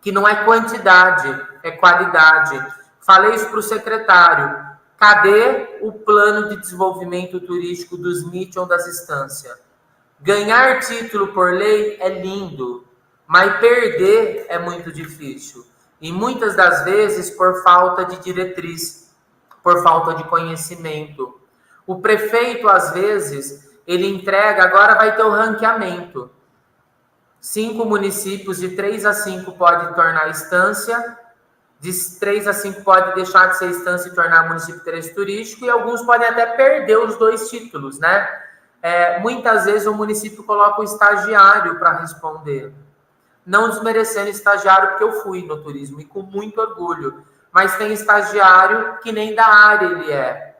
que não é quantidade, é qualidade. Falei isso para o secretário. Cadê o plano de desenvolvimento turístico dos NIT ou das instâncias? Ganhar título por lei é lindo, mas perder é muito difícil. E muitas das vezes por falta de diretriz, por falta de conhecimento. O prefeito, às vezes, ele entrega, agora vai ter o ranqueamento. 5 municípios, de 3 a 5 pode tornar instância, de 3 a 5 pode deixar de ser instância e tornar município de interesse turístico, e alguns podem até perder os 2 títulos, né? Muitas vezes o município coloca o estagiário para responder. Não desmerecendo estagiário, porque eu fui no turismo, e com muito orgulho. Mas tem estagiário que nem da área ele é.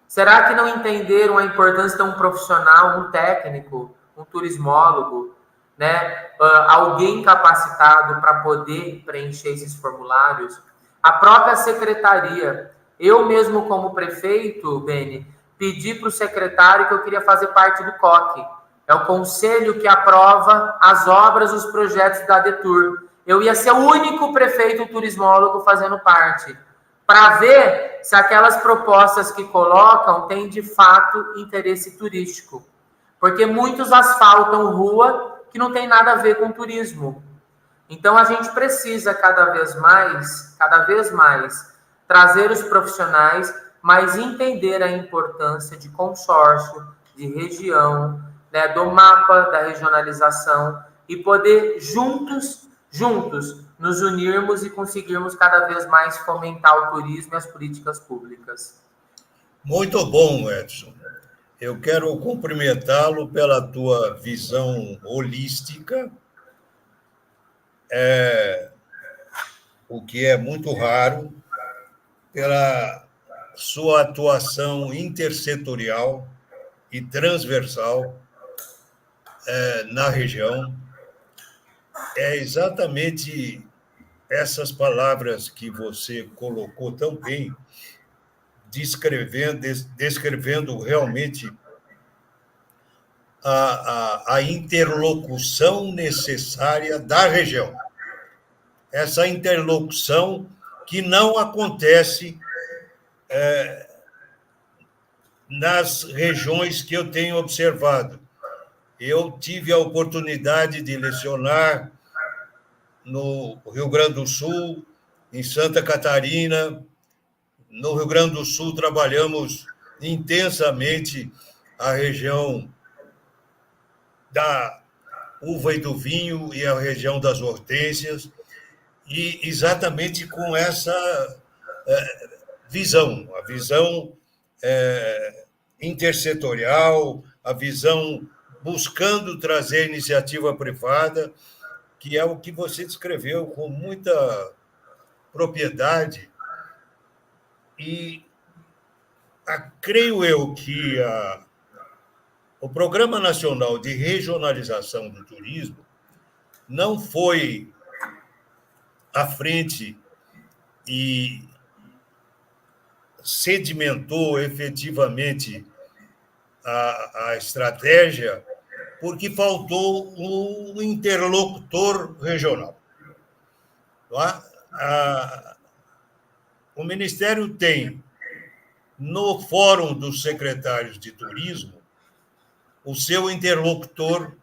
Será que não entenderam a importância de um profissional, um técnico, um turismólogo, né? Alguém capacitado para poder preencher esses formulários? A própria secretaria, eu mesmo como prefeito, Beni, pedi para o secretário que eu queria fazer parte do COC. É o conselho que aprova as obras, os projetos da Detur. Eu ia ser o único prefeito turismólogo fazendo parte, para ver se aquelas propostas que colocam têm de fato interesse turístico. Porque muitos asfaltam rua que não tem nada a ver com turismo. Então a gente precisa cada vez mais trazer os profissionais, mas entender a importância de consórcio, de região, né, do mapa da regionalização, e poder juntos nos unirmos e conseguirmos cada vez mais fomentar o turismo e as políticas públicas. Muito bom, Edson. Eu quero cumprimentá-lo pela tua visão holística, o que é muito raro, pela sua atuação intersetorial e transversal na região. É exatamente essas palavras que você colocou tão bem, descrevendo realmente a interlocução necessária da região. Essa interlocução que não acontece nas regiões que eu tenho observado. Eu tive a oportunidade de lecionar no Rio Grande do Sul, em Santa Catarina. No Rio Grande do Sul, trabalhamos intensamente a região da uva e do vinho e a região das hortênsias, e exatamente com essa visão, a visão intersetorial, a visão buscando trazer iniciativa privada, que é o que você descreveu com muita propriedade, E creio eu que o Programa Nacional de Regionalização do Turismo não foi à frente e sedimentou efetivamente a estratégia, porque faltou um interlocutor regional. O Ministério tem, no Fórum dos Secretários de Turismo, o seu interlocutor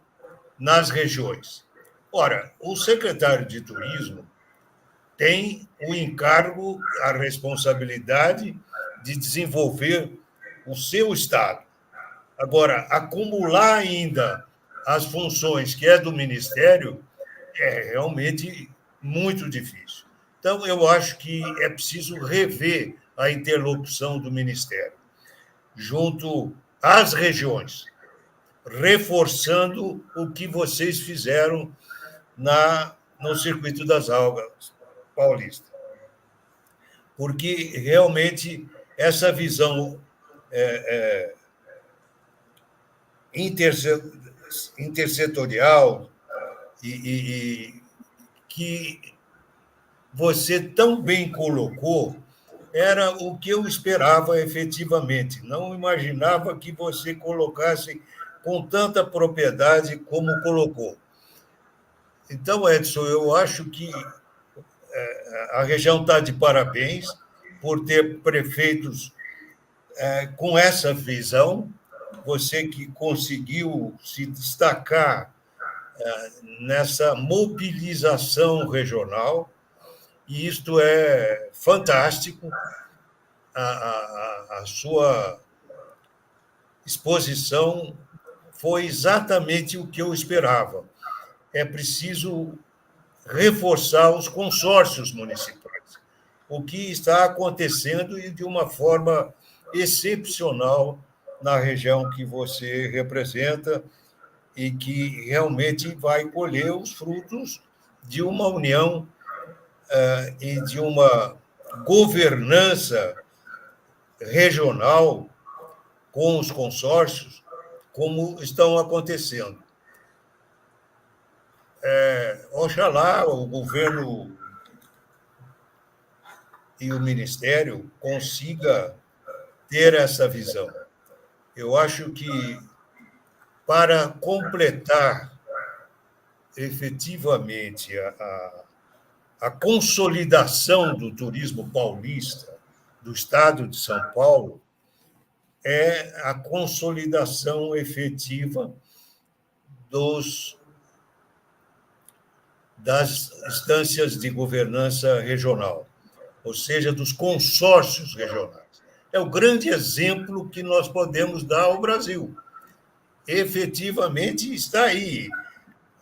nas regiões. Ora, o secretário de Turismo tem o encargo, a responsabilidade de desenvolver o seu Estado. Agora, acumular ainda as funções que é do Ministério é realmente muito difícil. Então, eu acho que é preciso rever a interlocução do Ministério junto às regiões, reforçando o que vocês fizeram no Circuito das Águas Paulista. Porque, realmente, essa visão intersetorial e que você tão bem colocou era o que eu esperava efetivamente. Não imaginava que você colocasse com tanta propriedade como colocou. Então, Edson, eu acho que a região está de parabéns por ter prefeitos com essa visão. Você que conseguiu se destacar nessa mobilização regional, e isto é fantástico. A sua exposição foi exatamente o que eu esperava. É preciso reforçar os consórcios municipais, o que está acontecendo e de uma forma excepcional na região que você representa e que realmente vai colher os frutos de uma união e de uma governança regional com os consórcios, como estão acontecendo. Oxalá o governo e o Ministério consiga ter essa visão. Eu acho que, para completar efetivamente a consolidação do turismo paulista, do Estado de São Paulo, é a consolidação efetiva das instâncias de governança regional, ou seja, dos consórcios regionais. É o grande exemplo que nós podemos dar ao Brasil. Efetivamente está aí.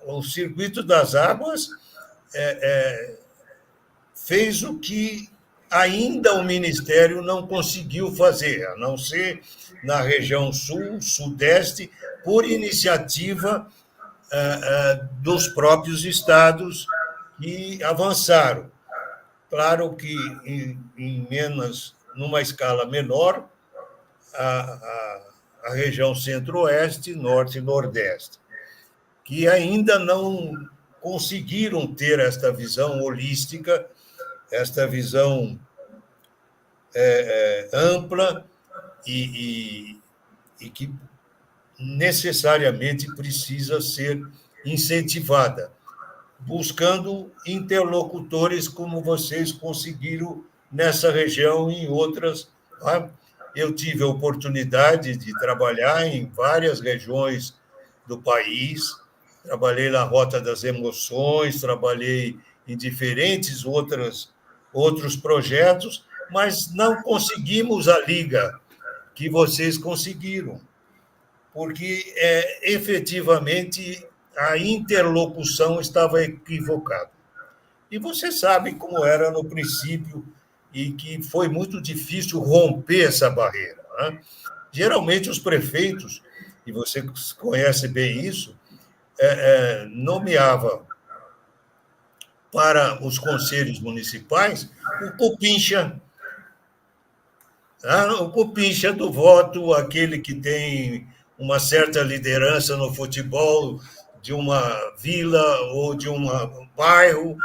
O Circuito das Águas fez o que ainda o Ministério não conseguiu fazer, a não ser na região sul, sudeste, por iniciativa dos próprios estados que avançaram. Claro que numa escala menor, a região centro-oeste, norte e nordeste, que ainda não conseguiram ter esta visão holística, esta visão ampla e que necessariamente precisa ser incentivada, buscando interlocutores como vocês conseguiram nessa região e em outras. Eu tive a oportunidade de trabalhar em várias regiões do país, trabalhei na Rota das Emoções, trabalhei em diferentes outros projetos, mas não conseguimos a liga que vocês conseguiram, porque efetivamente a interlocução estava equivocada. E você sabe como era no princípio e que foi muito difícil romper essa barreira, né? Geralmente os prefeitos, e você conhece bem isso, nomeava para os conselhos municipais o cupincha, O cupincha do voto, aquele que tem uma certa liderança no futebol de uma vila ou de um bairro,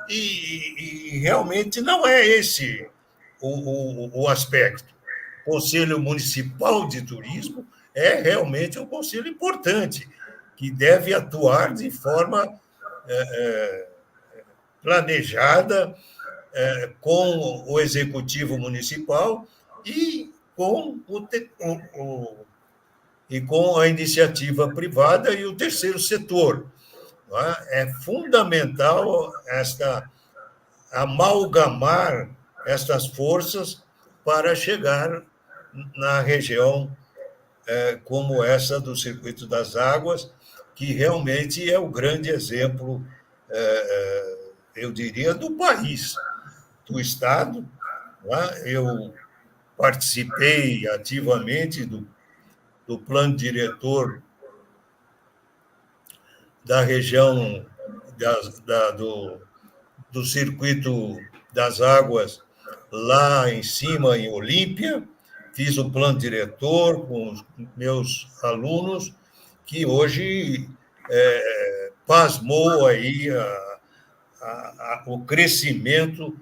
e realmente não é esse o aspecto. O Conselho Municipal de Turismo é realmente um conselho importante, que deve atuar de forma planejada, com o executivo municipal e com a iniciativa privada e o terceiro setor. É fundamental amalgamar estas forças para chegar na região como essa do Circuito das Águas, que realmente é o grande exemplo, eu diria, do país, do Estado. Eu participei ativamente do plano diretor da região do Circuito das Águas lá em cima, em Olímpia. Fiz o plano diretor com os meus alunos, que hoje pasmou aí o crescimento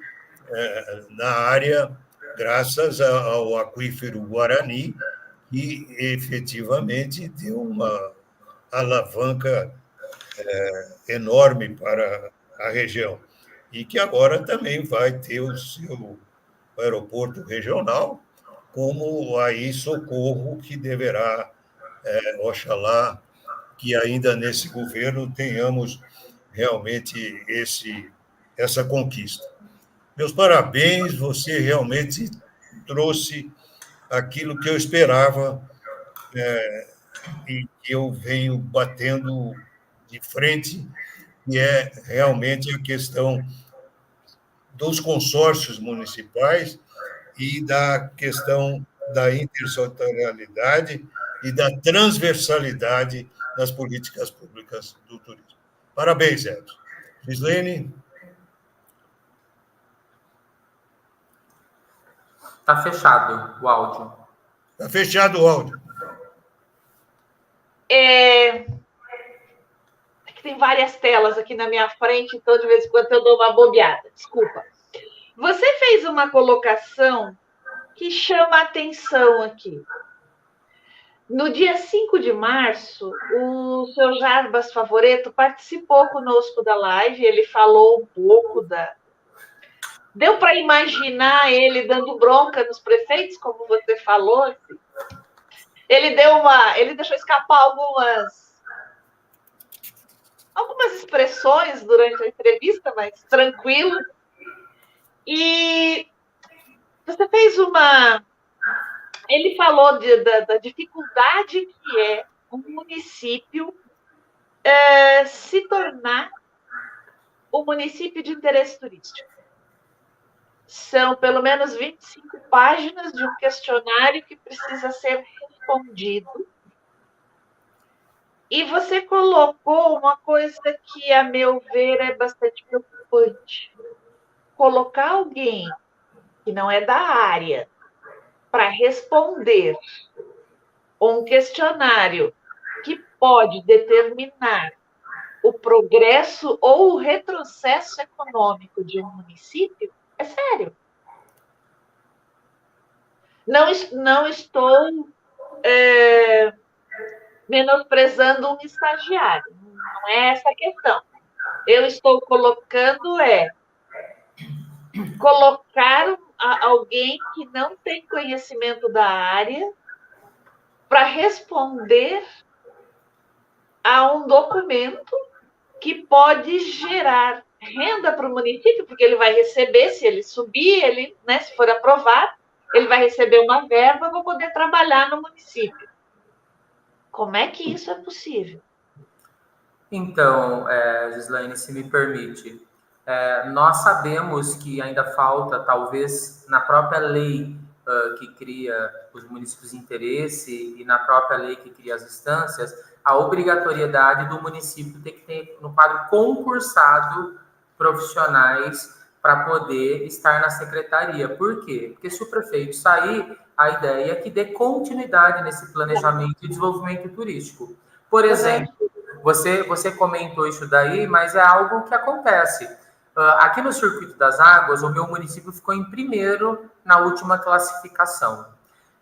na área, graças ao aquífero Guarani, que efetivamente deu uma alavanca enorme para a região. E que agora também vai ter o seu aeroporto regional, como aí Socorro, que deverá, oxalá, que ainda nesse governo tenhamos realmente essa conquista. Meus parabéns, você realmente trouxe aquilo que eu esperava e que eu venho batendo de frente, que é realmente a questão dos consórcios municipais e da questão da intersetorialidade e da transversalidade nas políticas públicas do turismo. Parabéns, Edson. Gislene? Está fechado o áudio. Está fechado o áudio. Tem várias telas aqui na minha frente, então de vez em quando eu dou uma bobeada. Desculpa. Você fez uma colocação que chama a atenção aqui. No dia 5 de março, o seu Jarbas Favoreto participou conosco da live, ele falou um pouco Deu para imaginar ele dando bronca nos prefeitos, como você falou? Assim. Ele deixou escapar algumas expressões durante a entrevista, mas tranquilo. E você fez Ele falou da dificuldade que é um município se tornar um município de interesse turístico. São pelo menos 25 páginas de um questionário que precisa ser respondido. E você colocou uma coisa que, a meu ver, é bastante preocupante. Colocar alguém que não é da área para responder um questionário que pode determinar o progresso ou o retrocesso econômico de um município, é sério. Não estou menosprezando um estagiário, não é essa a questão. Eu estou colocando colocar alguém que não tem conhecimento da área para responder a um documento que pode gerar renda para o município, porque ele vai receber, se ele subir, se for aprovado, ele vai receber uma verba para poder trabalhar no município. Como é que isso é possível? Então, Gislaine, se me permite, nós sabemos que ainda falta, talvez, na própria lei que cria os municípios de interesse e na própria lei que cria as instâncias, a obrigatoriedade do município ter que ter, no quadro concursado, profissionais para poder estar na secretaria. Por quê? Porque se o prefeito sair, a ideia é que dê continuidade nesse planejamento de desenvolvimento turístico. Por exemplo, você comentou isso daí, mas é algo que acontece. Aqui no Circuito das Águas, o meu município ficou em primeiro na última classificação.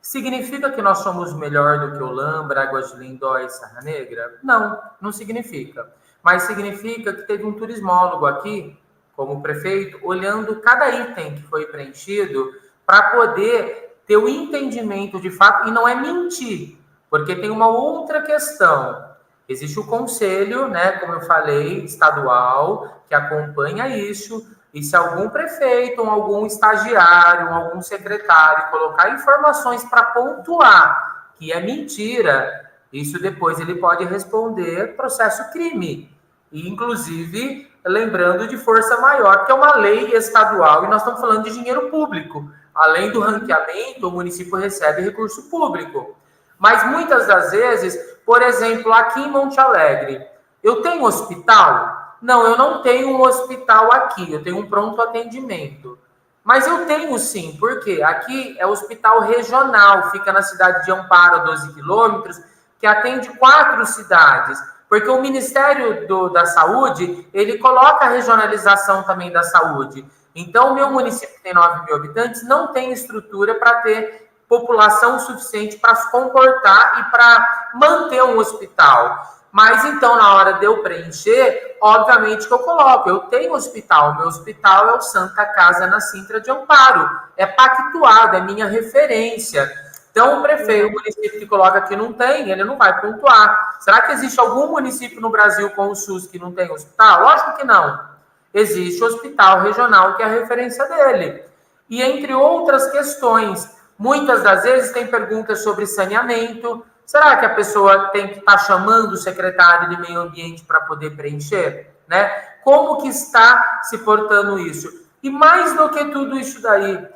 Significa que nós somos melhor do que Olambra, Águas de Lindóia e Serra Negra? Não, não significa. Mas significa que teve um turismólogo aqui, como prefeito, olhando cada item que foi preenchido para poder ter o entendimento de fato, e não é mentir, porque tem uma outra questão. Existe o conselho, né, como eu falei, estadual, que acompanha isso, e se algum prefeito, ou algum estagiário, ou algum secretário colocar informações para pontuar que é mentira, isso depois ele pode responder processo crime. E, inclusive, lembrando de força maior, que é uma lei estadual, e nós estamos falando de dinheiro público. Além do ranqueamento, o município recebe recurso público. Mas, muitas das vezes, por exemplo, aqui em Monte Alegre, eu tenho hospital? Não, eu não tenho um hospital aqui, eu tenho um pronto atendimento. Mas eu tenho sim, por quê? Aqui é hospital regional, fica na cidade de Amparo, 12 quilômetros, que atende 4 cidades. Porque o Ministério da Saúde, ele coloca a regionalização também da saúde. Então, o meu município, que tem 9 mil habitantes, não tem estrutura para ter população suficiente para se comportar e para manter um hospital. Mas, então, na hora de eu preencher, obviamente que eu coloco. Eu tenho hospital. Meu hospital é o Santa Casa na Sintra de Amparo. É pactuado, é minha referência. Então, o prefeito, o município que coloca que não tem, ele não vai pontuar. Será que existe algum município no Brasil com o SUS que não tem hospital? Lógico que não. Existe o hospital regional, que é a referência dele. E entre outras questões, muitas das vezes tem perguntas sobre saneamento. Será que a pessoa tem que estar chamando o secretário de meio ambiente para poder preencher? Né? Como que está se portando isso? E mais do que tudo isso daí,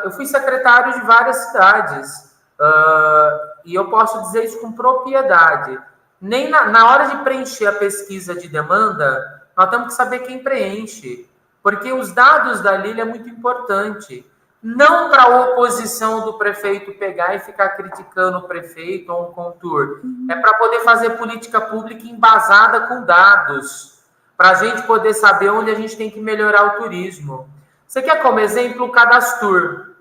eu fui secretário de várias cidades, e eu posso dizer isso com propriedade. Nem na hora de preencher a pesquisa de demanda, nós temos que saber quem preenche, porque os dados da Lília é muito importante. Não para a oposição do prefeito pegar e ficar criticando o prefeito ou um contur. É para poder fazer política pública embasada com dados, para a gente poder saber onde a gente tem que melhorar o turismo. Você quer como exemplo o Cadastur?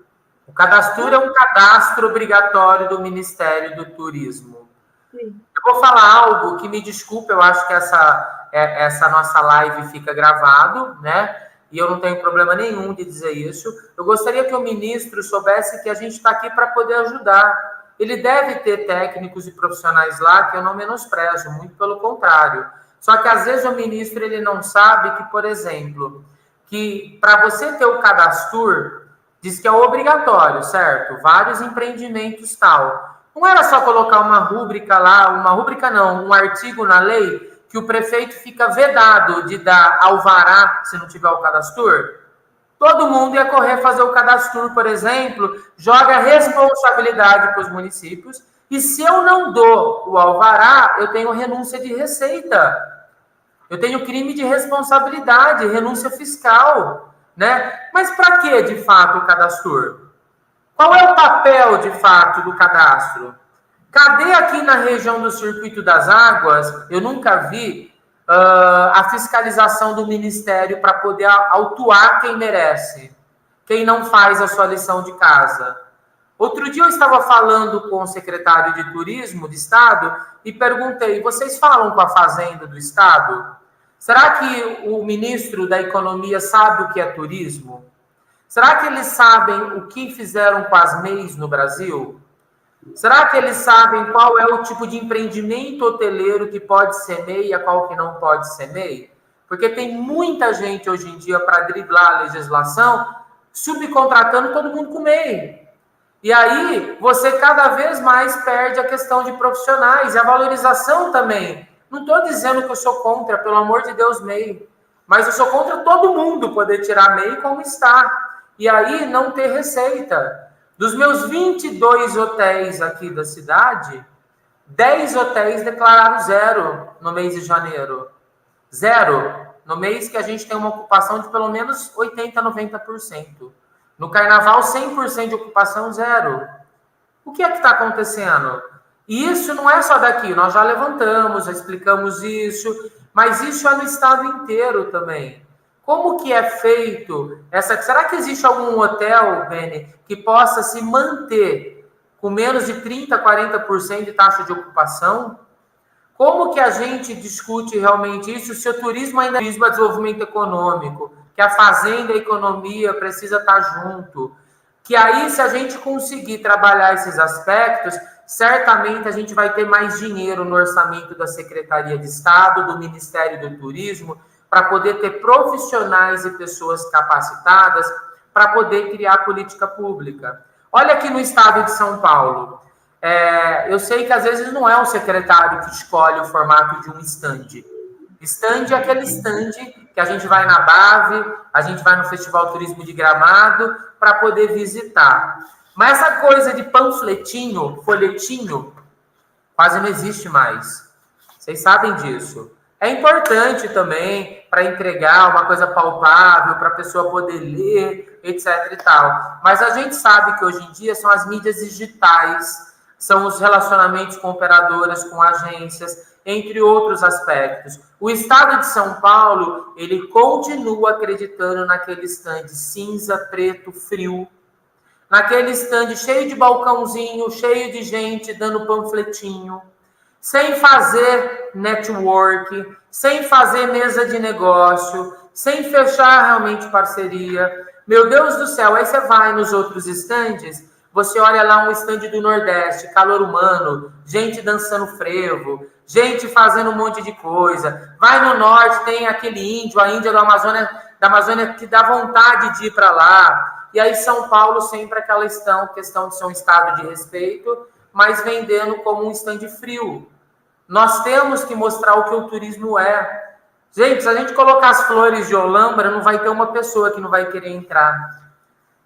O Cadastur é um cadastro obrigatório do Ministério do Turismo. Sim. Eu vou falar algo que, me desculpe, eu acho que essa nossa live fica gravado, né? E eu não tenho problema nenhum de dizer isso. Eu gostaria que o ministro soubesse que a gente está aqui para poder ajudar. Ele deve ter técnicos e profissionais lá que eu não menosprezo, muito pelo contrário. Só que, às vezes, o ministro ele não sabe que, por exemplo, que para você ter o Cadastur, diz que é obrigatório, certo? Vários empreendimentos tal. Não era só colocar uma rúbrica lá, um artigo na lei, que o prefeito fica vedado de dar alvará se não tiver o Cadastur? Todo mundo ia correr fazer o Cadastur, por exemplo, joga responsabilidade para os municípios, e se eu não dou o alvará, eu tenho renúncia de receita. Eu tenho crime de responsabilidade, renúncia fiscal, né? Mas para que, de fato, o Cadastur? Qual é o papel, de fato, do cadastro? Cadê aqui na região do Circuito das Águas? Eu nunca vi a fiscalização do Ministério para poder autuar quem merece, quem não faz a sua lição de casa. Outro dia eu estava falando com o secretário de Turismo do Estado e perguntei, vocês falam com a Fazenda do Estado? Será que o ministro da Economia sabe o que é turismo? Será que eles sabem o que fizeram com as MEIs no Brasil? Será que eles sabem qual é o tipo de empreendimento hoteleiro que pode ser MEI e qual que não pode ser MEI? Porque tem muita gente hoje em dia para driblar a legislação, subcontratando todo mundo com MEI. E aí, você cada vez mais perde a questão de profissionais e a valorização também. Não estou dizendo que eu sou contra, pelo amor de Deus, MEI. Mas eu sou contra todo mundo poder tirar MEI como está. E aí, não ter receita. Dos meus 22 hotéis aqui da cidade, 10 hotéis declararam 0 no mês de janeiro. 0. no mês que a gente tem uma ocupação de pelo menos 80%, 90%. No carnaval, 100% de ocupação, zero. O que é que está acontecendo? E isso não é só daqui, nós já levantamos, já explicamos isso, mas isso é no estado inteiro também. Como que é feito essa... Será que existe algum hotel, Beni, que possa se manter com menos de 30%, 40% de taxa de ocupação? Como que a gente discute realmente isso se o turismo ainda é desenvolvimento econômico, que a fazenda e a economia precisa estar junto? Que aí, se a gente conseguir trabalhar esses aspectos, certamente a gente vai ter mais dinheiro no orçamento da Secretaria de Estado, do Ministério do Turismo, para poder ter profissionais e pessoas capacitadas para poder criar política pública. Olha aqui no estado de São Paulo. Eu sei que às vezes não é um secretário que escolhe o formato de um stand. Stand é aquele stand que a gente vai na BAV, a gente vai no Festival Turismo de Gramado para poder visitar. Mas essa coisa de panfletinho, folhetinho, quase não existe mais. Vocês sabem disso. É importante também para entregar uma coisa palpável, para a pessoa poder ler, etc. e tal. Mas a gente sabe que hoje em dia são as mídias digitais, são os relacionamentos com operadoras, com agências, entre outros aspectos. O estado de São Paulo, ele continua acreditando naquele stand cinza, preto, frio, naquele stand cheio de balcãozinho, cheio de gente dando panfletinho, sem fazer network, sem fazer mesa de negócio, sem fechar realmente parceria. Meu Deus do céu, aí você vai nos outros stands, você olha lá um stand do Nordeste, calor humano, gente dançando frevo, gente fazendo um monte de coisa. Vai no Norte, tem aquele índio, a Índia da Amazônia que dá vontade de ir para lá. E aí São Paulo sempre aquela questão de ser um estado de respeito, mas vendendo como um stand frio. Nós temos que mostrar o que o turismo é. Gente, se a gente colocar as flores de Olambra, não vai ter uma pessoa que não vai querer entrar.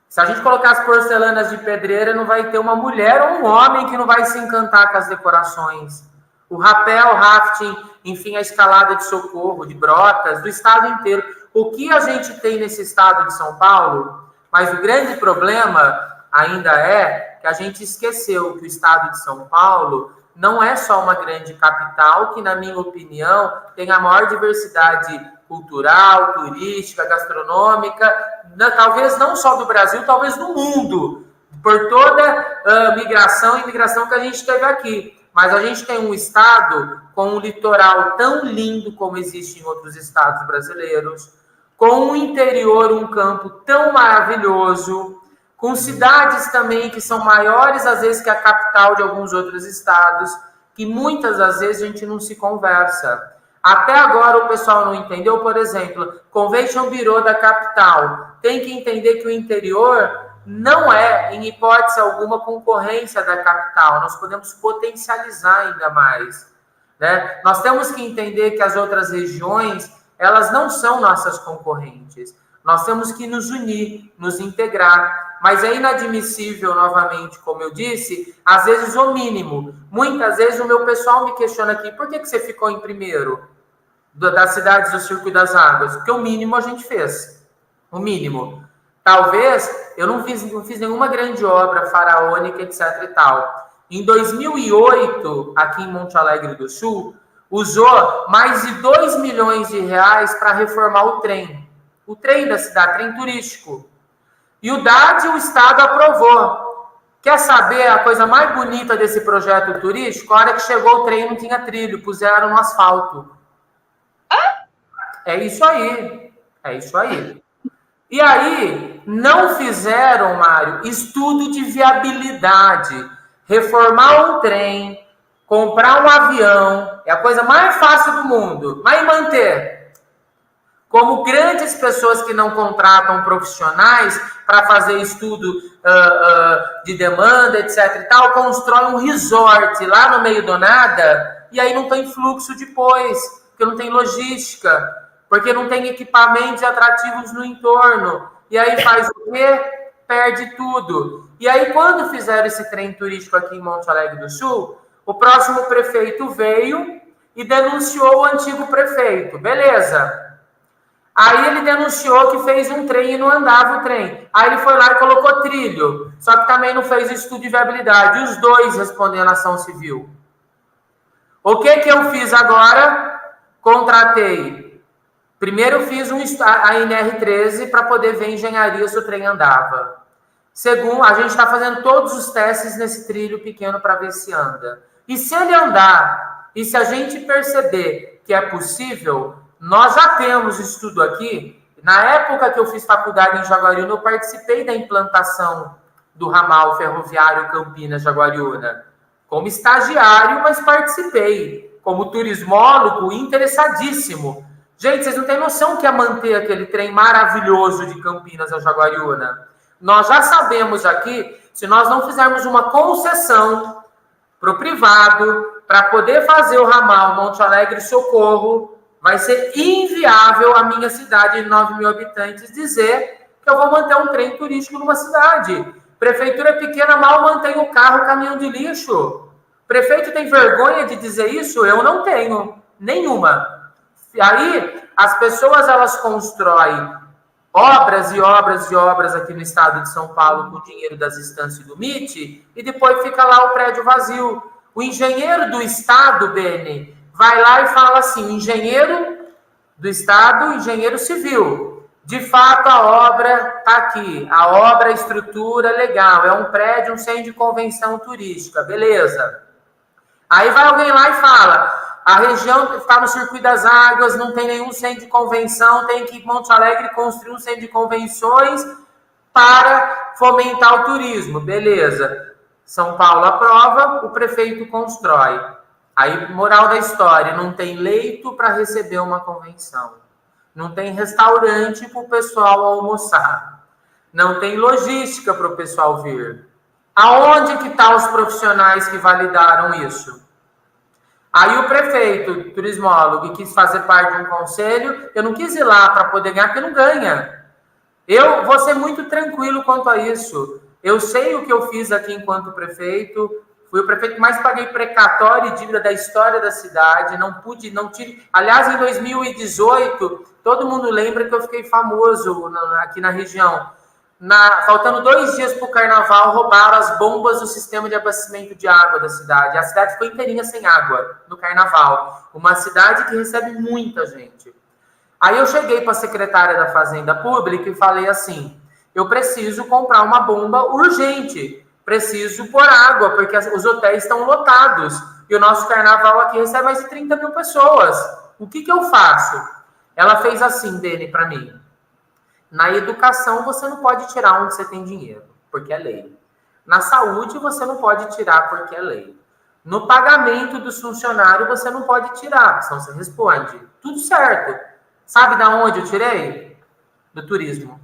Se a gente colocar as porcelanas de pedreira, não vai ter uma mulher ou um homem que não vai se encantar com as decorações. O rapel, rafting, enfim, a escalada de Socorro, de Brotas, do estado inteiro. O que a gente tem nesse estado de São Paulo? Mas o grande problema ainda é que a gente esqueceu que o estado de São Paulo não é só uma grande capital que, na minha opinião, tem a maior diversidade cultural, turística, gastronômica, talvez não só do Brasil, talvez do mundo, por toda a migração e imigração que a gente teve aqui. Mas a gente tem um estado com um litoral tão lindo como existe em outros estados brasileiros, com um interior, um campo tão maravilhoso, com cidades também que são maiores, às vezes, que a capital de alguns outros estados, que muitas das vezes a gente não se conversa. Até agora o pessoal não entendeu, por exemplo, Convention Bureau da capital. Tem que entender que o interior não é, em hipótese alguma, concorrência da capital. Nós podemos potencializar ainda mais, né? Nós temos que entender que as outras regiões, elas não são nossas concorrentes. Nós temos que nos unir, nos integrar. Mas é inadmissível, novamente, como eu disse, às vezes o mínimo. Muitas vezes o meu pessoal me questiona aqui, por que você ficou em primeiro das cidades do Circuito das Águas? Porque o mínimo a gente fez. O mínimo. Talvez eu não fiz nenhuma grande obra faraônica, etc. e tal. Em 2008, aqui em Monte Alegre do Sul, usou mais de 2 milhões de reais para reformar o trem. O trem da cidade, trem turístico. E o DAD, o Estado, aprovou. Quer saber a coisa mais bonita desse projeto turístico? A hora que chegou o trem não tinha trilho, puseram no asfalto. É isso aí. É isso aí. E aí, não fizeram, Mário, estudo de viabilidade. Reformar um trem, comprar um avião, é a coisa mais fácil do mundo. Mas manter? Como grandes pessoas que não contratam profissionais para fazer estudo de demanda, etc. e tal, constroem um resort lá no meio do nada e aí não tem fluxo depois, porque não tem logística, porque não tem equipamentos atrativos no entorno. E aí faz o quê? Perde tudo. E aí, quando fizeram esse trem turístico aqui em Monte Alegre do Sul, o próximo prefeito veio e denunciou o antigo prefeito. Beleza. Aí ele denunciou que fez um trem e não andava o trem. Aí ele foi lá e colocou trilho, só que também não fez o estudo de viabilidade. E os dois respondendo à ação civil. O que eu fiz agora? Contratei. Primeiro fiz a NR13 para poder ver engenharia se o trem andava. Segundo, a gente está fazendo todos os testes nesse trilho pequeno para ver se anda. E se ele andar, e se a gente perceber que é possível, nós já temos estudo aqui. Na época que eu fiz faculdade em Jaguariúna, eu participei da implantação do ramal ferroviário Campinas-Jaguariúna. Como estagiário, mas participei. Como turismólogo, interessadíssimo. Gente, vocês não têm noção que é manter aquele trem maravilhoso de Campinas a Jaguariúna. Nós já sabemos aqui, se nós não fizermos uma concessão para o privado, para poder fazer o ramal Monte Alegre Socorro, vai ser inviável a minha cidade de 9 mil habitantes dizer que eu vou manter um trem turístico numa cidade. Prefeitura pequena mal mantém o carro, caminhão de lixo. Prefeito tem vergonha de dizer isso? Eu não tenho, nenhuma. Aí, as pessoas, elas constroem obras e obras e obras aqui no estado de São Paulo com o dinheiro das instâncias do MIT e depois fica lá o prédio vazio. O engenheiro do estado, Beni, vai lá e fala assim, o engenheiro do estado, engenheiro civil, de fato a obra está aqui, a obra, a estrutura legal, é um prédio, um centro de convenção turística, beleza. Aí vai alguém lá e fala, a região está no circuito das águas, não tem nenhum centro de convenção, tem que ir para Monte Alegre construir um centro de convenções para fomentar o turismo. Beleza. São Paulo aprova, o prefeito constrói. Aí, moral da história, não tem leito para receber uma convenção. Não tem restaurante para o pessoal almoçar. Não tem logística para o pessoal vir. Aonde que estão os profissionais que validaram isso? Aí o prefeito, turismólogo, que quis fazer parte de um conselho, eu não quis ir lá para poder ganhar, porque não ganha. Eu vou ser muito tranquilo quanto a isso. Eu sei o que eu fiz aqui enquanto prefeito, fui o prefeito que mais paguei precatório e dívida da história da cidade, não tive... Aliás, em 2018, todo mundo lembra que eu fiquei famoso aqui na região. Faltando 2 dias para o carnaval, roubaram as bombas do sistema de abastecimento de água da cidade. A cidade ficou inteirinha sem água no carnaval. Uma cidade que recebe muita gente. Aí eu cheguei para a secretária da Fazenda Pública e falei assim, eu preciso comprar uma bomba urgente. Preciso pôr água, porque os hotéis estão lotados. E o nosso carnaval aqui recebe mais de 30 mil pessoas. O que eu faço? Ela fez assim, Dene, para mim. Na educação, você não pode tirar onde você tem dinheiro, porque é lei. Na saúde, você não pode tirar, porque é lei. No pagamento dos funcionários, você não pode tirar, senão você responde. Tudo certo. Sabe de onde eu tirei? Do turismo.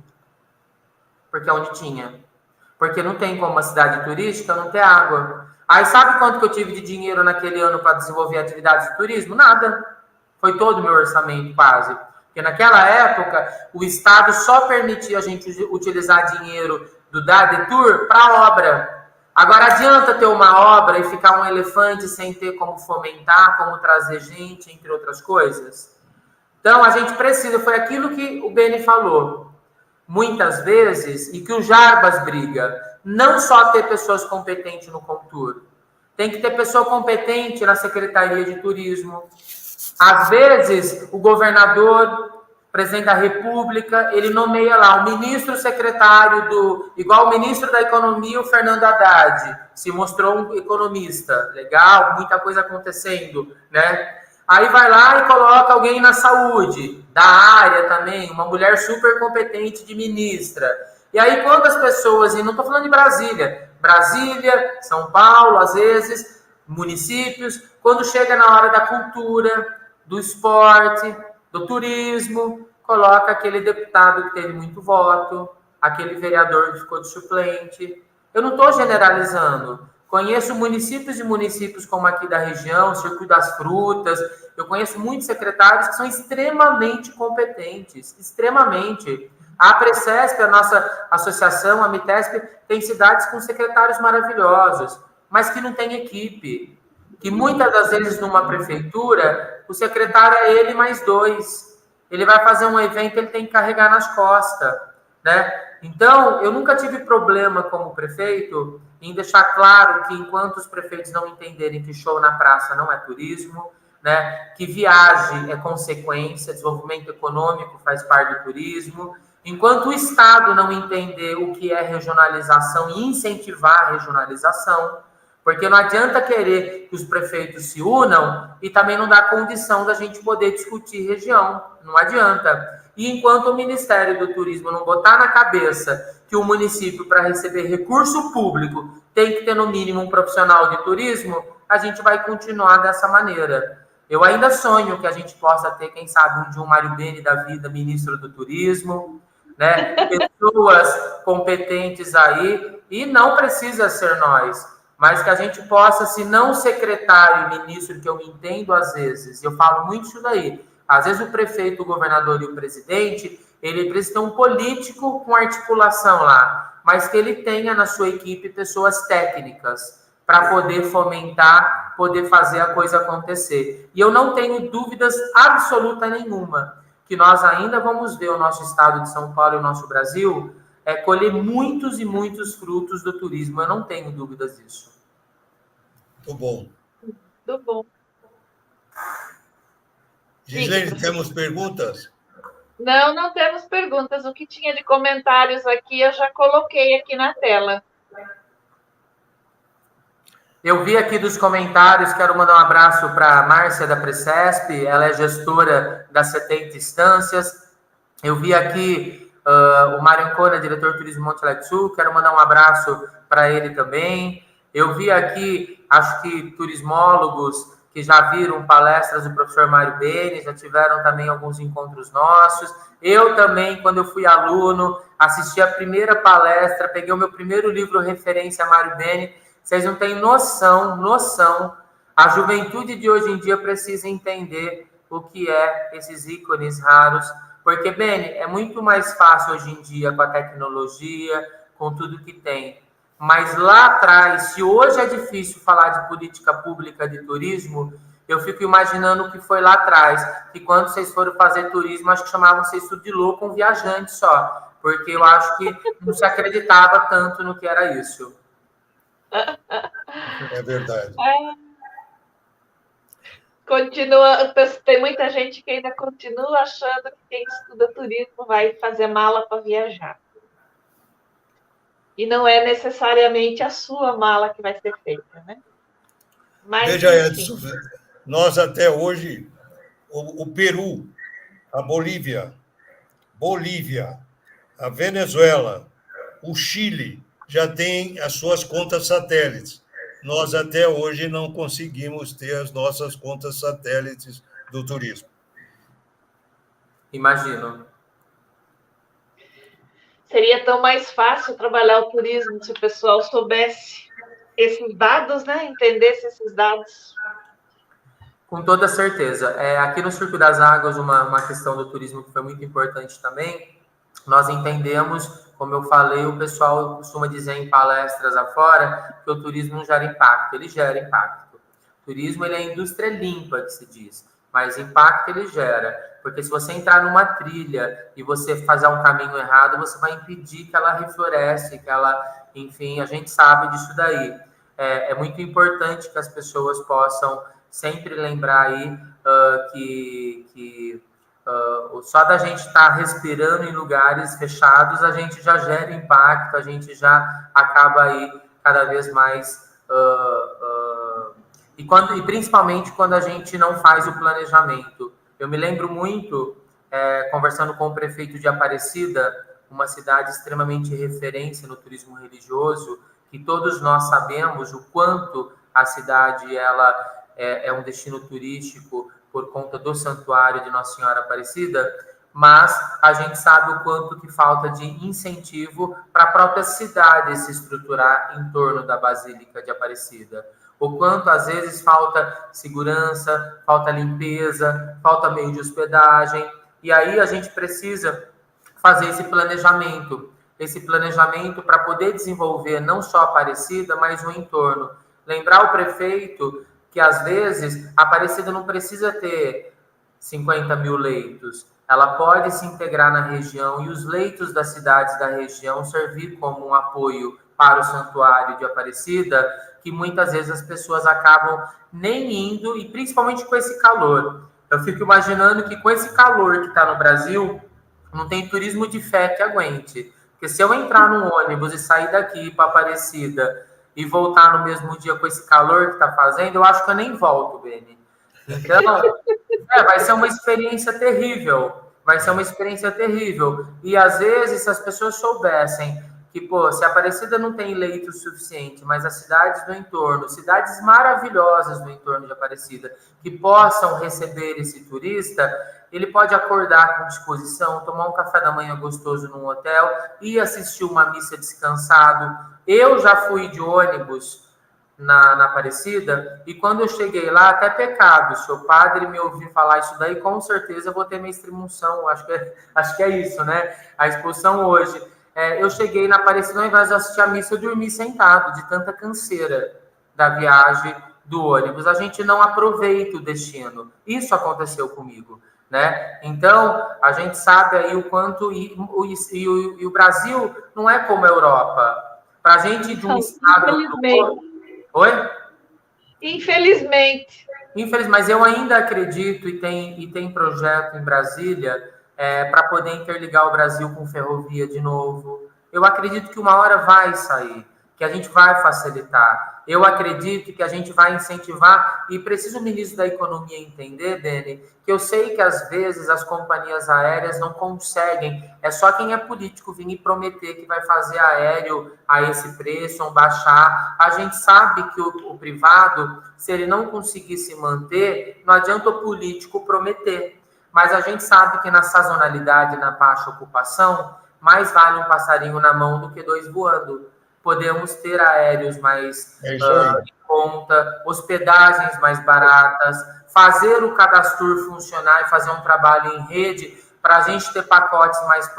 Porque é onde tinha. Porque não tem como uma cidade turística não ter água. Aí sabe quanto que eu tive de dinheiro naquele ano para desenvolver atividades de turismo? Nada. Foi todo o meu orçamento, quase. Porque naquela época, o Estado só permitia a gente utilizar dinheiro do DADETUR para obra. Agora, adianta ter uma obra e ficar um elefante sem ter como fomentar, como trazer gente, entre outras coisas? Então, a gente precisa, foi aquilo que o Beni falou, muitas vezes, e que o Jarbas briga, não só ter pessoas competentes no Contur, tem que ter pessoa competente na Secretaria de Turismo. Às vezes, o governador, presidente da República, ele nomeia lá o ministro secretário igual o ministro da Economia, o Fernando Haddad, se mostrou um economista, legal, muita coisa acontecendo, né? Aí vai lá e coloca alguém na saúde, da área também, uma mulher super competente de ministra. E aí quantas pessoas, e não estou falando de Brasília, São Paulo, às vezes, municípios, quando chega na hora da cultura, do esporte, do turismo, coloca aquele deputado que teve muito voto, aquele vereador que ficou de suplente. Eu não estou generalizando. Conheço municípios e municípios como aqui da região, Circuito das Frutas. Eu conheço muitos secretários que são extremamente competentes, extremamente. A Precesp, a nossa associação, a Mitesp, tem cidades com secretários maravilhosos, mas que não tem equipe. Que muitas das vezes numa prefeitura, o secretário é ele mais 2. ele vai fazer um evento, ele tem que carregar nas costas, né? Então, eu nunca tive problema como prefeito em deixar claro que enquanto os prefeitos não entenderem que show na praça não é turismo, né, que viagem é consequência, desenvolvimento econômico faz parte do turismo, enquanto o Estado não entender o que é regionalização e incentivar a regionalização, porque não adianta querer que os prefeitos se unam e também não dá condição da gente poder discutir região, não adianta. E enquanto o Ministério do Turismo não botar na cabeça que o município, para receber recurso público, tem que ter no mínimo um profissional de turismo, a gente vai continuar dessa maneira. Eu ainda sonho que a gente possa ter, quem sabe, um dia um Mário Beni da vida, ministro do Turismo, né? Pessoas competentes aí, e não precisa ser nós, mas que a gente possa, se não secretário e ministro, que eu entendo às vezes, eu falo muito isso daí, às vezes o prefeito, o governador e o presidente, ele precisa ter um político com articulação lá, mas que ele tenha na sua equipe pessoas técnicas para poder fomentar, poder fazer a coisa acontecer. E eu não tenho dúvidas absoluta nenhuma que nós ainda vamos ver o nosso estado de São Paulo e o nosso Brasil colher muitos e muitos frutos do turismo. Eu não tenho dúvidas disso. Muito bom. Muito bom. Gislene, temos perguntas? Não temos perguntas. O que tinha de comentários aqui, eu já coloquei aqui na tela. Eu vi aqui dos comentários, quero mandar um abraço para a Márcia da Precesp, ela é gestora das 70 instâncias. Eu vi aqui o Mário Ancona, diretor de Turismo Monte Alegre Sul, quero mandar um abraço para ele também. Eu vi aqui, acho que turismólogos que já viram palestras do professor Mário Beni, já tiveram também alguns encontros nossos. Eu também, quando eu fui aluno, assisti a primeira palestra, peguei o meu primeiro livro referência a Mário Beni. Vocês não têm noção. A juventude de hoje em dia precisa entender o que é esses ícones raros, porque, Beni, é muito mais fácil hoje em dia com a tecnologia, com tudo que tem. Mas lá atrás, se hoje é difícil falar de política pública de turismo, eu fico imaginando o que foi lá atrás, que quando vocês foram fazer turismo, acho que chamavam vocês tudo de louco, um viajante só, porque eu acho que não se acreditava tanto no que era isso. É verdade. Continua, tem muita gente que ainda continua achando que quem estuda turismo vai fazer mala para viajar. E não é necessariamente a sua mala que vai ser feita, né? Mas, veja, Edson, nós até hoje, o Peru, a Bolívia, a Venezuela, o Chile, já tem as suas contas satélites. Nós até hoje não conseguimos ter as nossas contas satélites do turismo. Imagino. Seria tão mais fácil trabalhar o turismo se o pessoal soubesse esses dados, né? Entendesse esses dados. Com toda certeza. Aqui no Circo das Águas, uma questão do turismo que foi muito importante também, nós entendemos, como eu falei, o pessoal costuma dizer em palestras afora, que o turismo não gera impacto. Ele gera impacto. O turismo ele é a indústria limpa, que se diz, mas impacto ele gera. Porque se você entrar numa trilha e você fazer um caminho errado, você vai impedir que ela reflorece, que ela, enfim, a gente sabe disso daí. É muito importante que as pessoas possam sempre lembrar aí que só da gente estar respirando em lugares fechados, a gente já gera impacto, a gente já acaba aí cada vez mais... E principalmente quando a gente não faz o planejamento. Eu me lembro muito, conversando com o prefeito de Aparecida, uma cidade extremamente referência no turismo religioso, que todos nós sabemos o quanto a cidade ela é um destino turístico por conta do santuário de Nossa Senhora Aparecida, mas a gente sabe o quanto que falta de incentivo para a própria cidade se estruturar em torno da Basílica de Aparecida. O quanto, às vezes, falta segurança, falta limpeza, falta meio de hospedagem. E aí a gente precisa fazer esse planejamento para poder desenvolver não só Aparecida, mas o entorno. Lembrar o prefeito que, às vezes, Aparecida não precisa ter 50 mil leitos. ela pode se integrar na região e os leitos das cidades da região servir como um apoio para o Santuário de Aparecida, que muitas vezes as pessoas acabam nem indo, e principalmente com esse calor. Eu fico imaginando que com esse calor que está no Brasil, não tem turismo de fé que aguente. Porque se eu entrar num ônibus e sair daqui para Aparecida e voltar no mesmo dia com esse calor que está fazendo, eu acho que eu nem volto, Beni. Então, vai ser uma experiência terrível. Vai ser uma experiência terrível. E, às vezes, se as pessoas soubessem que, pô, se a Aparecida não tem leito suficiente, mas as cidades do entorno, cidades maravilhosas do entorno de Aparecida, que possam receber esse turista, ele pode acordar com disposição, tomar um café da manhã gostoso num hotel e assistir uma missa descansado. Eu já fui de ônibus na Aparecida, e quando eu cheguei lá, até pecado, se o padre me ouvir falar isso daí, com certeza eu vou ter minha extremunção, acho que é isso, né? A expulsão hoje. Eu cheguei na Aparecida, ao invés de assistir a missa, eu dormi sentado, de tanta canseira da viagem do ônibus. A gente não aproveita o destino. Isso aconteceu comigo, né? Então, a gente sabe aí o quanto... E o Brasil não é como a Europa. Para a gente de um estado... Oi? Infelizmente. Mas eu ainda acredito, e tem projeto em Brasília, para poder interligar o Brasil com ferrovia de novo. Eu acredito que uma hora vai sair, que a gente vai facilitar. Eu acredito que a gente vai incentivar, e preciso o ministro da Economia entender, Beni, que eu sei que às vezes as companhias aéreas não conseguem, é só quem é político vir e prometer que vai fazer aéreo a esse preço, ou baixar. A gente sabe que o privado, se ele não conseguir se manter, não adianta o político prometer. Mas a gente sabe que na sazonalidade, na baixa ocupação, mais vale um passarinho na mão do que dois voando. Podemos ter aéreos mais em conta, hospedagens mais baratas, fazer o cadastro funcionar e fazer um trabalho em rede para a gente ter pacotes mais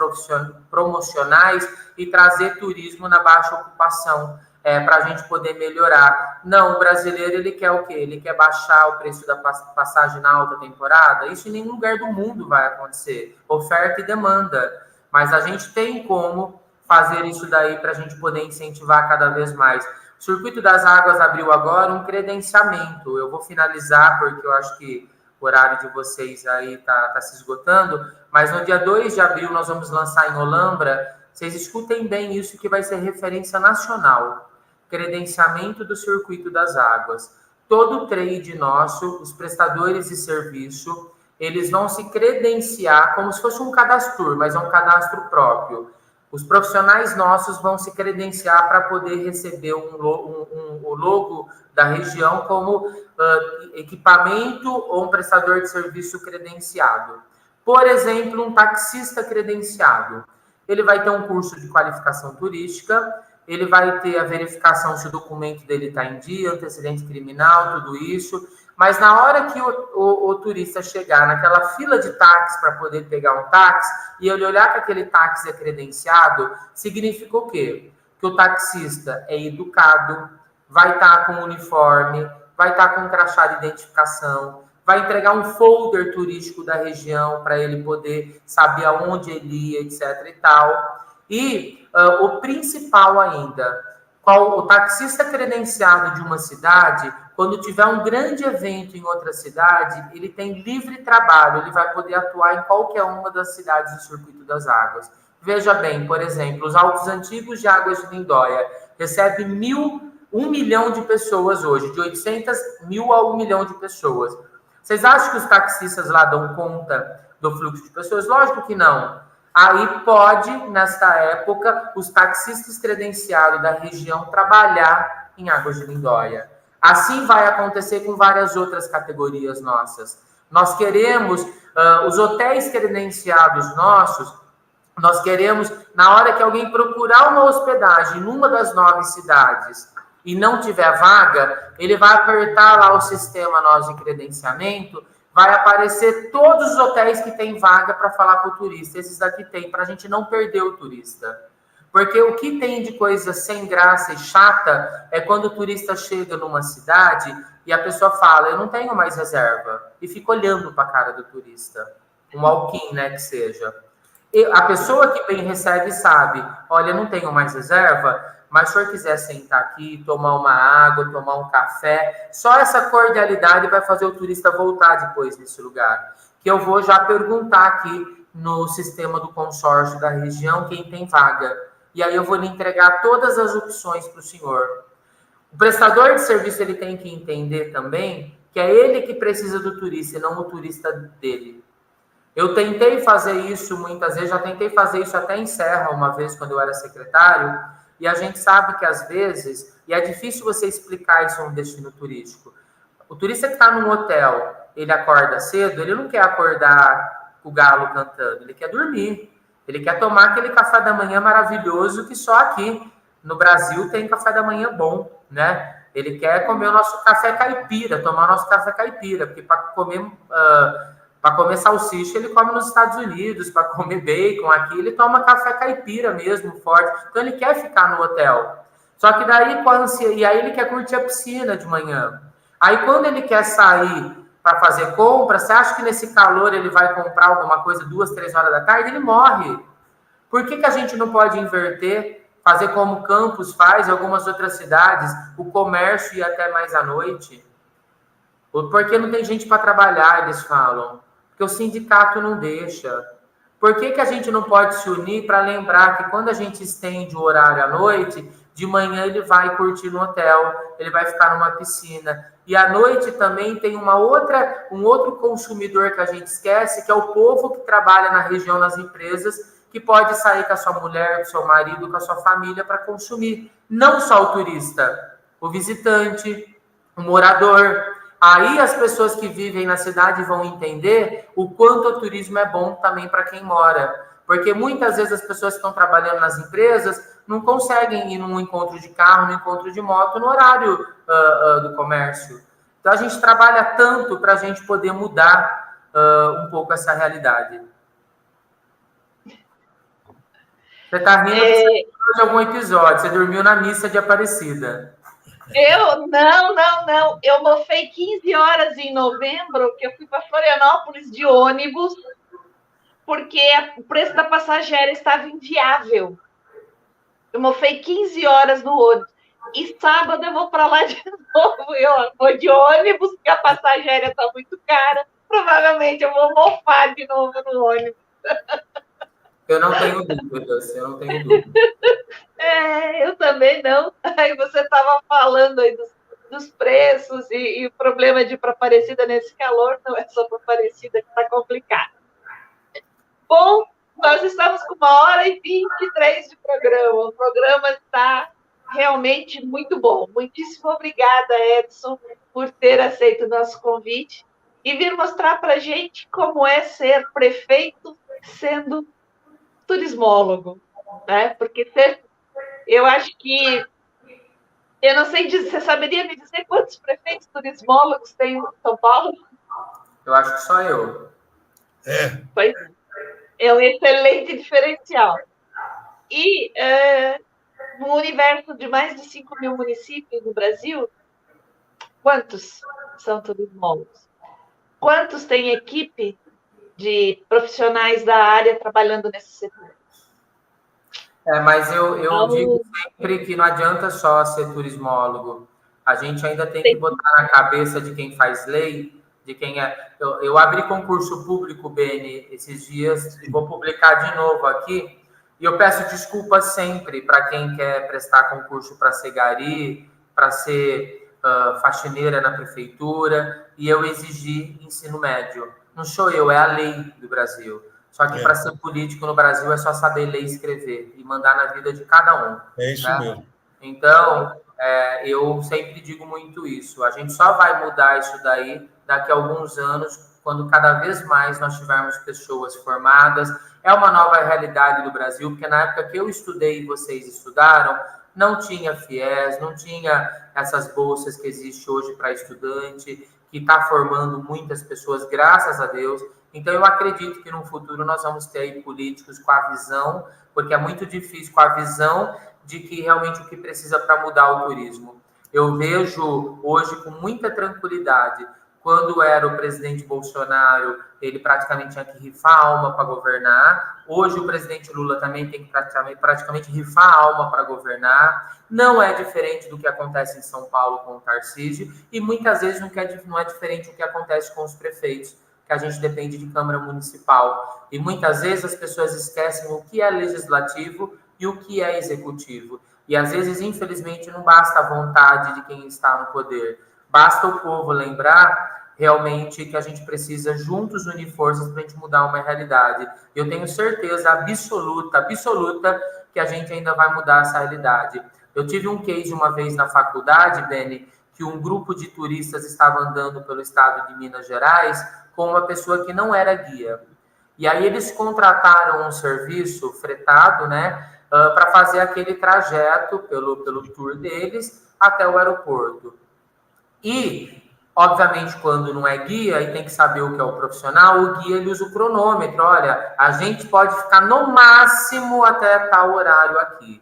promocionais e trazer turismo na baixa ocupação, para a gente poder melhorar. Não, o brasileiro, ele quer o quê? Ele quer baixar o preço da passagem na alta temporada? Isso em nenhum lugar do mundo vai acontecer. Oferta e demanda. Mas a gente tem como fazer isso daí para a gente poder incentivar cada vez mais. O Circuito das Águas abriu agora um credenciamento. Eu vou finalizar, porque eu acho que o horário de vocês aí está se esgotando, mas no dia 2 de abril nós vamos lançar em Olambra. Vocês escutem bem isso, que vai ser referência nacional. Credenciamento do Circuito das Águas. Todo trade nosso, os prestadores de serviço, eles vão se credenciar como se fosse um cadastro, mas é um cadastro próprio. Os profissionais nossos vão se credenciar para poder receber o logo da região como equipamento ou um prestador de serviço credenciado. Por exemplo, um taxista credenciado. Ele vai ter um curso de qualificação turística, ele vai ter a verificação se o documento dele está em dia, antecedente criminal, tudo isso. Mas na hora que o turista chegar naquela fila de táxi para poder pegar um táxi, e ele olhar que aquele táxi é credenciado, significa o quê? Que o taxista é educado, vai estar com uniforme, vai estar com um crachá de identificação, vai entregar um folder turístico da região para ele poder saber aonde ele ia, etc. e tal. E o principal ainda, o taxista credenciado de uma cidade, quando tiver um grande evento em outra cidade, ele tem livre trabalho, ele vai poder atuar em qualquer uma das cidades do Circuito das Águas. Veja bem, por exemplo, os Altos Antigos de Águas de Lindóia recebe 1 milhão de pessoas hoje, de 800 mil a 1 milhão de pessoas. Vocês acham que os taxistas lá dão conta do fluxo de pessoas? Lógico que não. Aí pode, nesta época, os taxistas credenciados da região trabalhar em Águas de Lindóia. Assim vai acontecer com várias outras categorias nossas. Nós queremos, os hotéis credenciados nossos, nós queremos, na hora que alguém procurar uma hospedagem numa das 9 cidades e não tiver vaga, ele vai apertar lá o sistema nosso de credenciamento, vai aparecer todos os hotéis que tem vaga para falar para o turista. Esses daqui tem, para a gente não perder o turista. Porque o que tem de coisa sem graça e chata é quando o turista chega numa cidade e a pessoa fala, eu não tenho mais reserva, e fica olhando para a cara do turista. um walk-in, né, que seja. E a pessoa que bem recebe sabe, olha, não tenho mais reserva, mas se o senhor quiser sentar aqui, tomar uma água, tomar um café, só essa cordialidade vai fazer o turista voltar depois nesse lugar. Que eu vou já perguntar aqui no sistema do consórcio da região quem tem vaga. E aí eu vou lhe entregar todas as opções para o senhor. O prestador de serviço ele tem que entender também que é ele que precisa do turista e não o turista dele. Eu tentei fazer isso muitas vezes, já tentei fazer isso até em Serra uma vez quando eu era secretário, e a gente sabe que às vezes, e é difícil você explicar isso a um destino turístico. O turista que está num hotel, ele acorda cedo, ele não quer acordar com o galo cantando, ele quer dormir. Ele quer tomar aquele café da manhã maravilhoso que só aqui no Brasil tem café da manhã bom, né? Ele quer comer o nosso café caipira, tomar o nosso café caipira, porque para comer salsicha ele come nos Estados Unidos, para comer bacon aqui ele toma café caipira mesmo, forte. Então ele quer ficar no hotel. Só que daí, e aí ele quer curtir a piscina de manhã. Aí quando ele quer sair para fazer compra, você acha que nesse calor ele vai comprar alguma coisa 2, 3 horas da tarde? Ele morre. Por que a gente não pode inverter, fazer como Campos faz, algumas outras cidades, o comércio ir até mais à noite? Porque não tem gente para trabalhar, eles falam. Porque o sindicato não deixa. Por que a gente não pode se unir para lembrar que quando a gente estende o horário à noite, de manhã ele vai curtir no hotel, ele vai ficar numa piscina. E à noite também tem um outro consumidor que a gente esquece, que é o povo que trabalha na região, nas empresas, que pode sair com a sua mulher, com o seu marido, com a sua família para consumir. Não só o turista, o visitante, o morador. Aí as pessoas que vivem na cidade vão entender o quanto o turismo é bom também para quem mora. Porque muitas vezes as pessoas que estão trabalhando nas empresas não conseguem ir num encontro de carro, num encontro de moto, no horário do comércio. Então a gente trabalha tanto para a gente poder mudar um pouco essa realidade. Você está rindo de algum episódio, você dormiu na missa de Aparecida. Não. Eu mofei 15 horas em novembro, que eu fui para Florianópolis de ônibus, porque o preço da passagem aérea estava inviável. Eu mofei 15 horas no ônibus. E sábado eu vou para lá de novo. Eu vou de ônibus, porque a passagem aérea está muito cara. Provavelmente eu vou mofar de novo no ônibus. Eu não tenho dúvidas, Eu também não. Aí você estava falando aí dos preços e o problema de ir para Aparecida nesse calor, não é só para Aparecida que está complicado. Bom, nós estamos com 1h23 de programa. O programa está realmente muito bom. Muitíssimo obrigada, Edson, por ter aceito o nosso convite e vir mostrar para a gente como é ser prefeito sendo turismólogo, né? Porque eu acho que, eu não sei dizer, você saberia me dizer quantos prefeitos turismólogos tem em São Paulo? Eu acho que só eu. Pois é um excelente diferencial. E no universo de mais de 5 mil municípios no Brasil, quantos são turismólogos? Quantos têm equipe de profissionais da área trabalhando nesse setor? Mas eu digo sempre que não adianta só ser turismólogo. A gente ainda tem que botar na cabeça de quem faz lei, de quem é... Eu abri concurso público, Beni, esses dias, e vou publicar de novo aqui, e eu peço desculpas sempre para quem quer prestar concurso para ser gari, para ser faxineira na prefeitura, e eu exigi ensino médio. Não sou eu, é a lei do Brasil. Só que para ser político no Brasil é só saber ler e escrever e mandar na vida de cada um. É isso mesmo. Então, eu sempre digo muito isso. A gente só vai mudar isso daí daqui a alguns anos, quando cada vez mais nós tivermos pessoas formadas. É uma nova realidade do Brasil, porque na época que eu estudei e vocês estudaram, não tinha FIES, não tinha essas bolsas que existem hoje para estudante, que está formando muitas pessoas, graças a Deus. Então, eu acredito que no futuro nós vamos ter aí políticos com a visão, porque é muito difícil, com a visão de que realmente o que precisa para mudar o turismo. Eu vejo hoje com muita tranquilidade Quando era o presidente Bolsonaro, ele praticamente tinha que rifar a alma para governar. Hoje, o presidente Lula também tem que praticamente rifar a alma para governar. Não é diferente do que acontece em São Paulo com o Tarcísio, e muitas vezes não é diferente do que acontece com os prefeitos, que a gente depende de Câmara Municipal. E muitas vezes as pessoas esquecem o que é legislativo e o que é executivo. E às vezes, infelizmente, não basta a vontade de quem está no poder. Basta o povo lembrar realmente que a gente precisa juntos unir forças para a gente mudar uma realidade. Eu tenho certeza absoluta que a gente ainda vai mudar essa realidade. Eu tive um case uma vez na faculdade, Beni, que um grupo de turistas estava andando pelo estado de Minas Gerais com uma pessoa que não era guia. E aí eles contrataram um serviço fretado, né, para fazer aquele trajeto pelo tour deles até o aeroporto. E, obviamente, quando não é guia e tem que saber o que é o profissional, o guia ele usa o cronômetro. Olha, a gente pode ficar no máximo até tal horário aqui.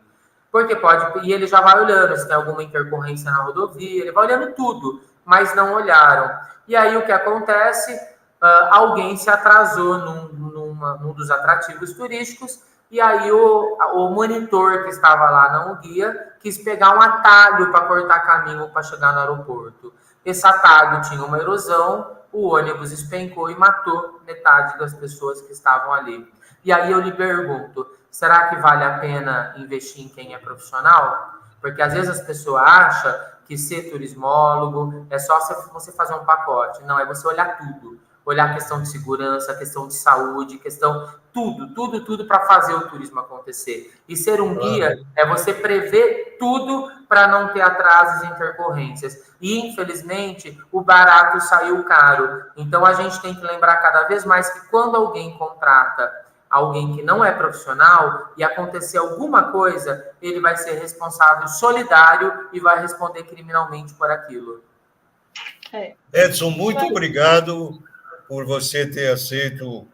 Porque pode, e ele já vai olhando se tem alguma intercorrência na rodovia, ele vai olhando tudo, mas não olharam. E aí o que acontece? Alguém se atrasou num dos atrativos turísticos, e aí o monitor que estava lá, não o guia, quis pegar um atalho para cortar caminho para chegar no aeroporto. Esse atalho tinha uma erosão, o ônibus despencou e matou metade das pessoas que estavam ali. E aí eu lhe pergunto, será que vale a pena investir em quem é profissional? Porque às vezes as pessoas acham que ser turismólogo é só você fazer um pacote. Não, é você olhar tudo. Olhar a questão de segurança, a questão de saúde, questão tudo para fazer o turismo acontecer. E ser um guia é você prever tudo para não ter atrasos e intercorrências. E, infelizmente, o barato saiu caro. Então, a gente tem que lembrar cada vez mais que quando alguém contrata alguém que não é profissional e acontecer alguma coisa, ele vai ser responsável solidário e vai responder criminalmente por aquilo. Edson, muito obrigado por você ter aceito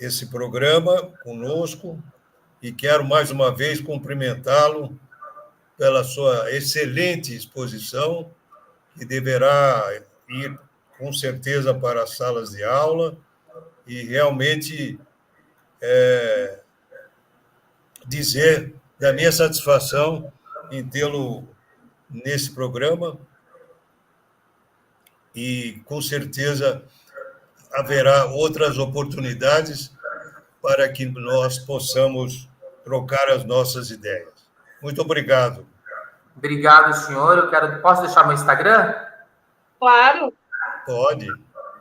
esse programa conosco e quero mais uma vez cumprimentá-lo pela sua excelente exposição, que deverá ir com certeza para as salas de aula e realmente dizer da minha satisfação em tê-lo nesse programa e com certeza haverá outras oportunidades para que nós possamos trocar as nossas ideias. Muito obrigado. Obrigado, senhor. Posso deixar meu Instagram? Claro. Pode.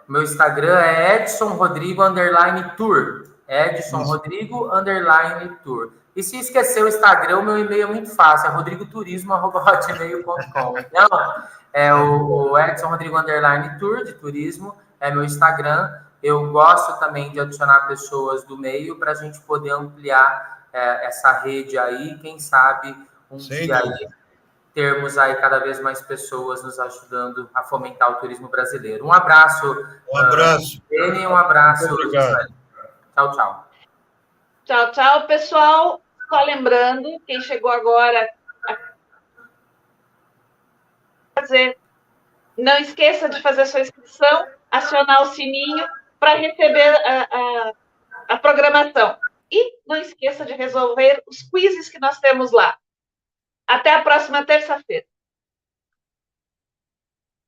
Meu Instagram é EdsonRodrigo_Tour. EdsonRodrigo_Tour. E se esquecer o Instagram, o meu e-mail é muito fácil, é rodrigoturismo@hotmail.com. Então, é o Edson Rodrigo_Tour, de turismo, é meu Instagram. Eu gosto também de adicionar pessoas do meio para a gente poder ampliar essa rede aí, quem sabe dia aí termos aí cada vez mais pessoas nos ajudando a fomentar o turismo brasileiro. Um abraço. Um abraço. Beni, um abraço. Muito obrigado. Tchau, tchau. Tchau, tchau, pessoal. Só lembrando, quem chegou agora, não esqueça de fazer sua inscrição, acionar o sininho para receber a programação. E não esqueça de resolver os quizzes que nós temos lá. Até a próxima terça-feira.